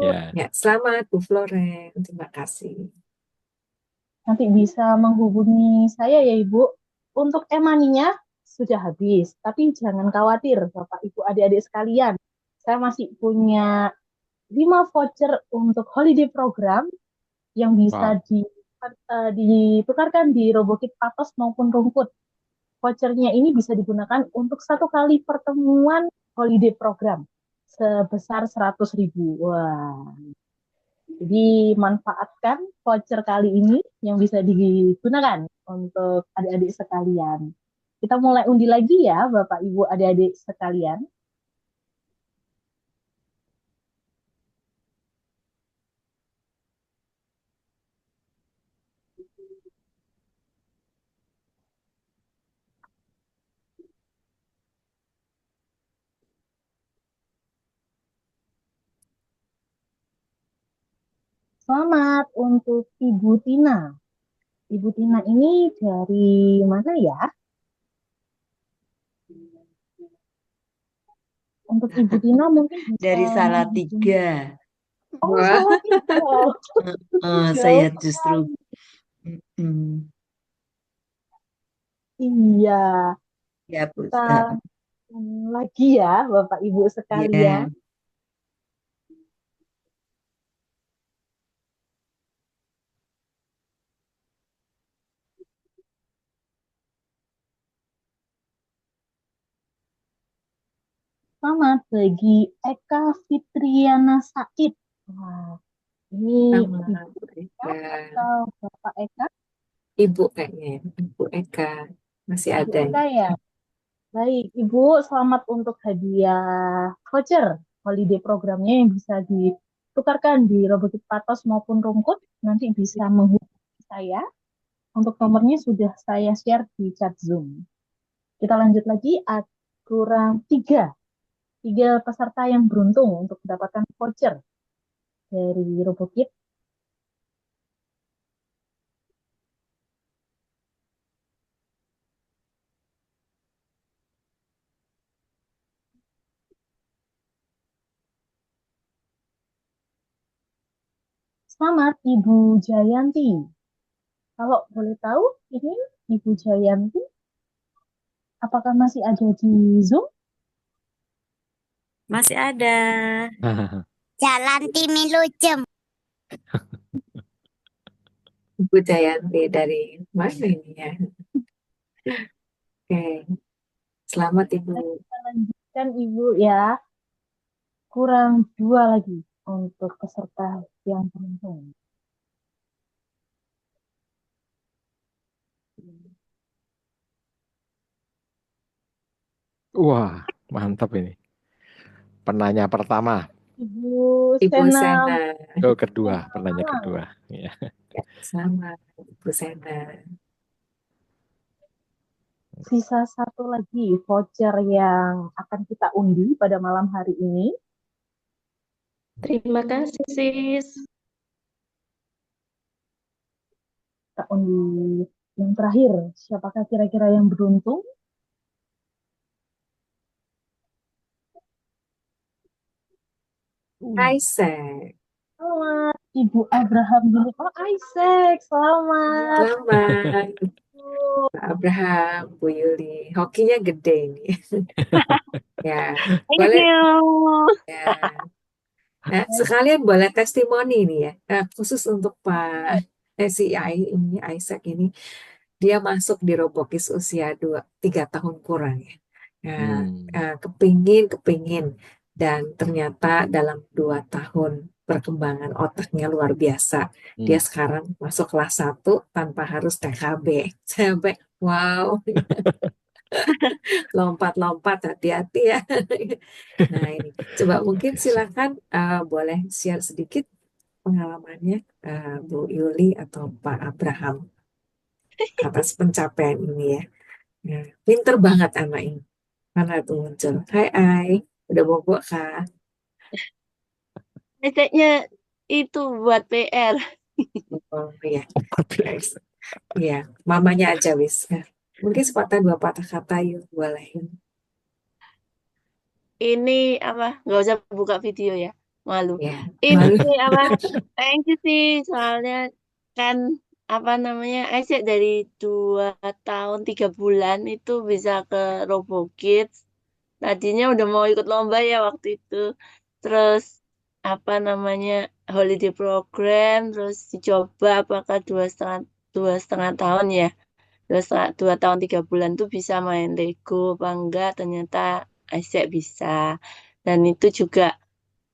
Ya. Ya, selamat Bu Floren. Terima kasih. Nanti bisa menghubungi saya ya Ibu. Untuk emaninya sudah habis, tapi jangan khawatir Bapak Ibu adik-adik sekalian. Saya masih punya 5 voucher untuk holiday program yang bisa ditukarkan di Robokit Patos maupun Rumput. Vouchernya ini bisa digunakan untuk 1 kali pertemuan holiday program sebesar 100.000. Wah. Jadi manfaatkan voucher kali ini yang bisa digunakan untuk adik-adik sekalian. Kita mulai undi lagi ya Bapak Ibu adik-adik sekalian. Selamat untuk Ibu Tina. Ibu Tina ini dari mana ya? Untuk Ibu Tina mungkin bisa dari Salatiga. Oh, Salatiga. Saya justru Iya. ya Bu. Kita lagi ya Bapak Ibu sekalian. Yeah. Selamat bagi Eka Fitriana Said. Wah, ini Ibu Eka atau Bapak Eka? Ibu kayaknya, Ibu Eka. Masih Ibu ada. Eka ya. Baik, Ibu, selamat untuk hadiah voucher holiday programnya yang bisa ditukarkan di Robokit Patos maupun Rungkut. Nanti bisa menghubungi saya. Untuk nomornya sudah saya share di chat Zoom. Kita lanjut lagi, kurang 3 peserta yang beruntung untuk mendapatkan voucher dari Robokit. Selamat Ibu Jayanti. Kalau boleh tahu, ini Ibu Jayanti, apakah masih ada di Zoom? Masih ada. Jalan Timilujem. Ibu Jayanti dari mana ini ya? Oke, selamat Ibu. Kita lanjutkan Ibu ya. Kurang 2 lagi untuk peserta yang beruntung. Wah, mantap ini. Penanya pertama. Ibu Ibu Sena. Sena. Oh, kedua, penanya kedua. Ya. Ya, selamat Ibu Sena. Sisa 1 lagi voucher yang akan kita undi pada malam hari ini. Terima kasih, Sis. Kita undi yang terakhir. Siapakah kira-kira yang beruntung? Isaac. Selamat Ibu Abraham dulu. Oh, Isaac, selamat. Selamat. Pak Abraham, Bu Yuli. Hokinya gede ini. Ya, Thank boleh. you. Ya. Nah, sekalian boleh testimoni nih ya. Khusus untuk Pak ini Isaac ini, dia masuk di Robokis usia 3 tahun kurang ya. Nah, kepingin dan ternyata dalam 2 tahun perkembangan otaknya luar biasa. Dia sekarang masuk kelas 1 tanpa harus TKB. Sampai wow. Lompat-lompat, hati-hati ya. Nah, ini coba mungkin silakan boleh share sedikit pengalamannya Bu Yuli atau Pak Abraham atas pencapaian ini ya. Nah, pinter banget anak ini. Mana tuh muncul? Hai, udah bobo kah? Kayaknya itu buat PR. Oh iya, guys. Iya, mamanya aja wis. Nah, mungkin sepatah 2 patah kata yuk bolehin. Ini apa? Nggak usah buka video ya, malu. Ya, Ini malu. apa? Thank you sih, soalnya kan apa namanya, Isaac dari 2 tahun 3 bulan itu bisa ke Robo Kids. Tadinya udah mau ikut lomba ya waktu itu. Terus apa namanya, holiday program, terus dicoba apakah 2,5 tahun ya. 2 tahun 3 bulan tuh bisa main Lego apa enggak, ternyata Isaac bisa. Dan itu juga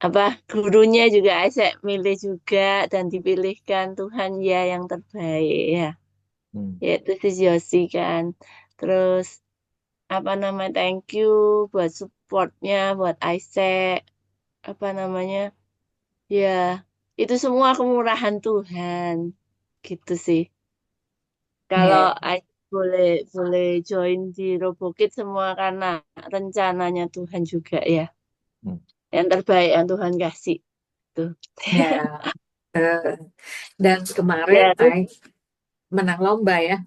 apa, gurunya juga Isaac milih juga dan dipilihkan Tuhan ya yang terbaik ya, yaitu si Yosi kan. Terus apa namanya, thank you buat supportnya buat Isaac, apa namanya ya, itu semua kemurahan Tuhan gitu sih. Kalau Ya, boleh boleh join di Robokit semua karena rencananya Tuhan juga ya. Yang terbaik yang Tuhan kasih tuh. ya. Dan kemarin Ya, terus menang lomba ya,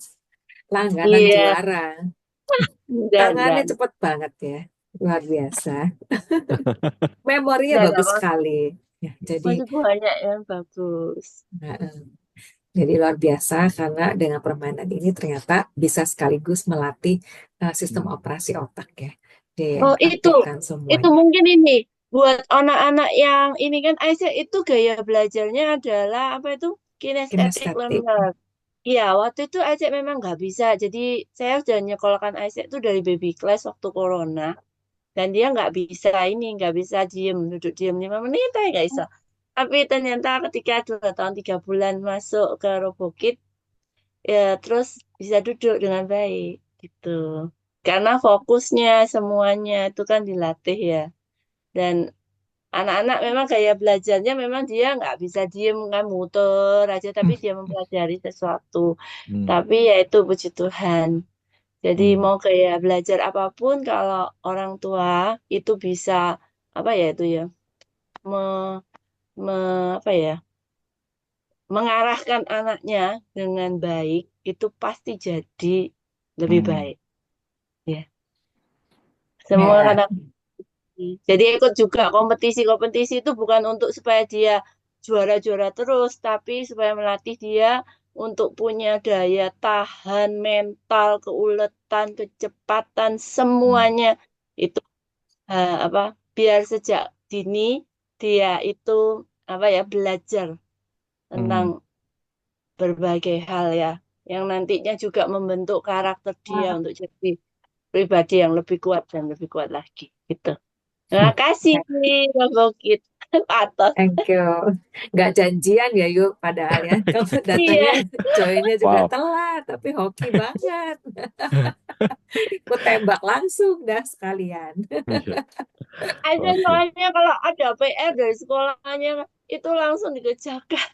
langganan iya, juara. dan Tangannya cepet banget ya, luar biasa. Memorinya dan bagus sekali. Ya, jadi masih banyak yang bagus. jadi luar biasa karena dengan permainan ini ternyata bisa sekaligus melatih sistem operasi otak ya. Oh Diaktifkan itu semuanya. mungkin ini buat anak-anak yang ini kan Isaac itu gaya belajarnya adalah apa itu, kinesthetic Kinestetik. learner. Iya, waktu itu Isaac memang nggak bisa. Jadi saya sudah nyekolahkan Isaac itu dari baby class waktu corona. Dan dia nggak bisa diem, duduk diem 5 menit aja nggak bisa. Tapi ternyata ketika 2 tahun 3 bulan masuk ke Robokit, ya terus bisa duduk dengan baik gitu. Karena fokusnya semuanya itu kan dilatih ya. Dan anak-anak memang gaya belajarnya memang dia nggak bisa diem kan muter aja, tapi dia mempelajari sesuatu. Tapi ya itu puji Tuhan. Jadi mau kayak belajar apapun kalau orang tua itu bisa apa ya itu ya, me, apa ya, mengarahkan anaknya dengan baik itu pasti jadi lebih baik ya. Semua Ya, karena jadi ikut juga kompetisi-kompetisi itu bukan untuk supaya dia juara-juara terus, tapi supaya melatih dia untuk punya daya tahan, mental, keuletan, kecepatan, semuanya itu biar sejak dini dia itu belajar tentang berbagai hal ya, yang nantinya juga membentuk karakter dia untuk jadi pribadi yang lebih kuat dan lebih kuat lagi gitu. Terima kasih Robokit atas. Thank you. Nggak janjian ya yuk padahal ya. Kamu Iya. datangnya joinnya juga Wow. telat, tapi hoki banget. Aku tembak langsung dah sekalian. Iya. Ada Oke. soalnya kalau ada PR dari sekolahnya itu langsung dikerjakan.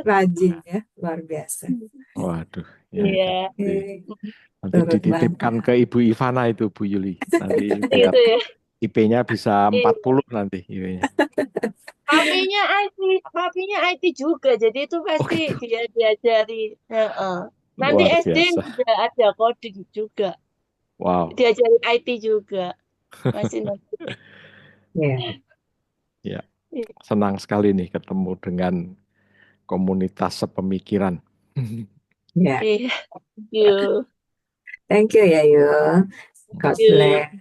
Rajin ya, luar biasa. Waduh, ya Iya. nanti Turut dititipkan ke Ibu Ivana itu Bu Yuli. Nanti biar Gitu ya. IP-nya bisa Iya. 40 nanti IP-nya. Papinya IT juga, jadi itu pasti gitu. dia diajari. Nanti Luar SD biasa. juga ada coding juga, Wow. diajari IT juga. Masih nanti. Ya, senang sekali nih ketemu dengan komunitas sepemikiran. Ya, Iya. Yuk. thank you ya yuk. God Yuk. bless.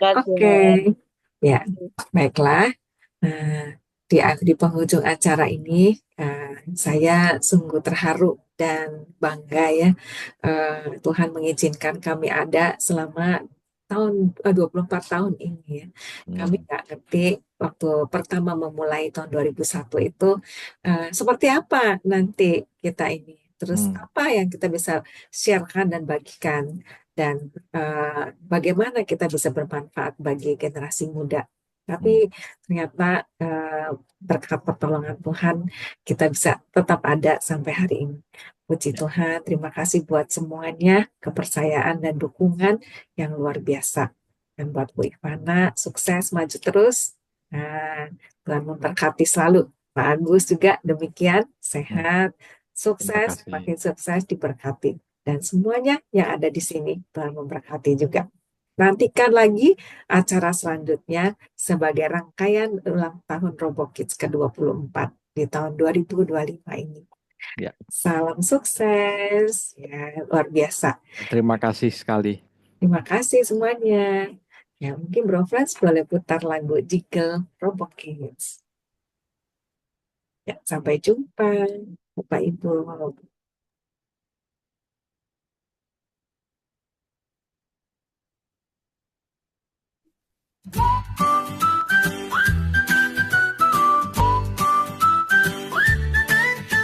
God Oke, bless. ya baiklah. Di penghujung acara ini, saya sungguh terharu dan bangga ya. Tuhan mengizinkan kami ada selama 24 tahun ini ya. Kami nggak ngerti waktu pertama memulai tahun 2001 itu seperti apa nanti kita ini. Terus apa yang kita bisa sharekan dan bagikan, dan bagaimana kita bisa bermanfaat bagi generasi muda. Tapi ternyata berkat pertolongan Tuhan kita bisa tetap ada sampai hari ini. Puji Tuhan, terima kasih buat semuanya, kepercayaan dan dukungan yang luar biasa. Dan buat Bu Ivana, sukses, maju terus. Tuhan memberkati selalu. Pak Agus juga demikian, sehat, sukses, kasih. makin sukses, diberkati. Dan semuanya yang ada di sini, Tuhan memberkati juga. Nantikan lagi acara selanjutnya sebagai rangkaian ulang tahun Robokids ke-24 di tahun 2025 ini. Ya. Salam sukses, ya luar biasa. Terima kasih sekali. Terima kasih semuanya. Ya mungkin Bro Frans boleh putar lagu Jiggle Robokids. Ya, sampai jumpa Bapak Ibu.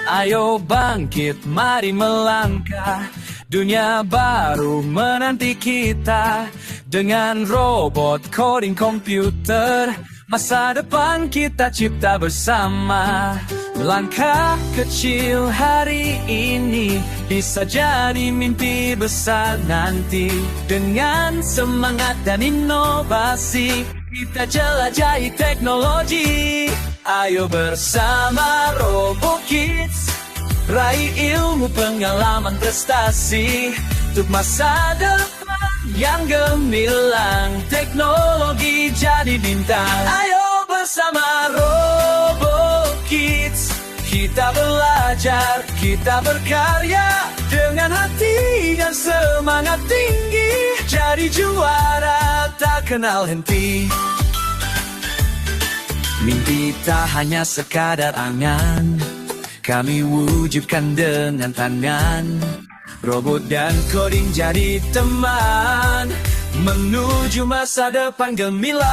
Ayo bangkit, mari melangkah. Dunia baru menanti kita. Dengan robot coding komputer, masa depan kita cipta bersama. Langkah kecil hari ini bisa jadi mimpi besar nanti. Dengan semangat dan inovasi kita jelajahi teknologi. Ayo bersama Robokids, raih ilmu, pengalaman, prestasi untuk masa depan yang gemilang. Teknologi jadi bintang. Ayo bersama Robokids, kita belajar, kita berkarya dengan hati dan semangat tinggi. Jadi juara tak kenal henti. Mimpi tak hanya sekadar angan, kami wujudkan dengan tangan. Robot dan coding jadi teman, menuju masa depan gemilang.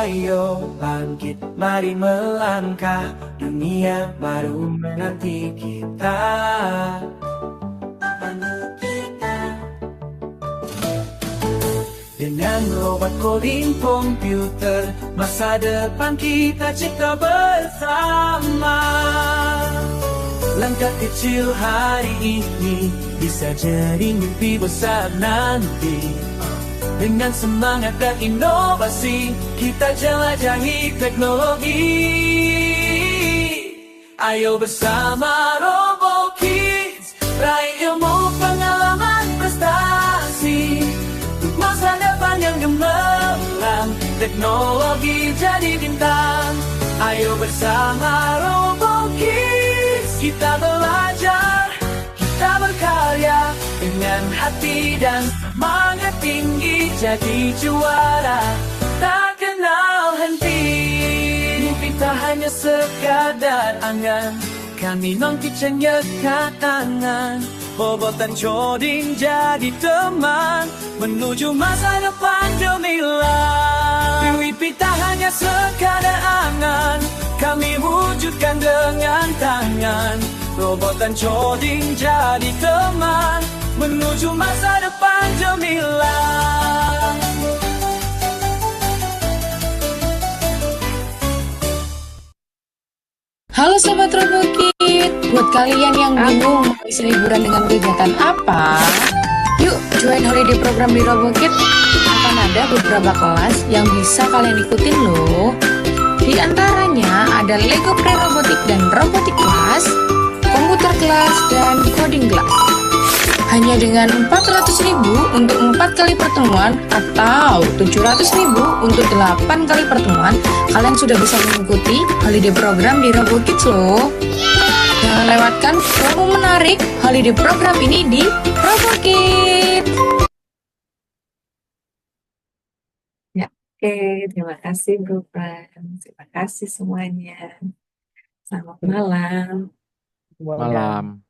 Ayo bangkit, mari melangkah. Dunia baru menanti kita. Dengan robot coding komputer, masa depan kita cipta bersama. Langkah kecil hari ini bisa jadi mimpi besar nanti. Dengan semangat dan inovasi, kita jelajahi teknologi. Ayo bersama RoboKids, raih ilmu, pengalaman, prestasi. Untuk masa depan yang gemerlap, teknologi jadi bintang. Ayo bersama RoboKids, kita belajar, kita berkarya dengan hati dan semangat tinggi, jadi juara tak kenal henti. Mimpi tak hanya sekadar angan, kami non kitchen nyekat tangan. Bobot dan coding jadi teman, menuju masa depan gemilang. Mimpi tak hanya sekadar angan, kami wujudkan dengan tangan. Robot dan coding jadi teman, menuju masa depan gemilang. Halo Sobat RoboKid, buat kalian yang bingung mau isi liburan dengan kegiatan apa, yuk join holiday program di RoboKid. Akan ada beberapa kelas yang bisa kalian ikutin loh. Di antaranya ada Lego Pre-Robotik dan Robotik Class, Komputer Class, dan Coding Class. Hanya dengan 400.000 untuk 4 kali pertemuan atau 700.000 untuk 8 kali pertemuan, kalian sudah bisa mengikuti holiday program di RoboKids loh. Jangan lewatkan promo menarik holiday program ini di RoboKids. Ya, oke, terima kasih Bro Pran. Terima kasih semuanya. Selamat malam. Malam.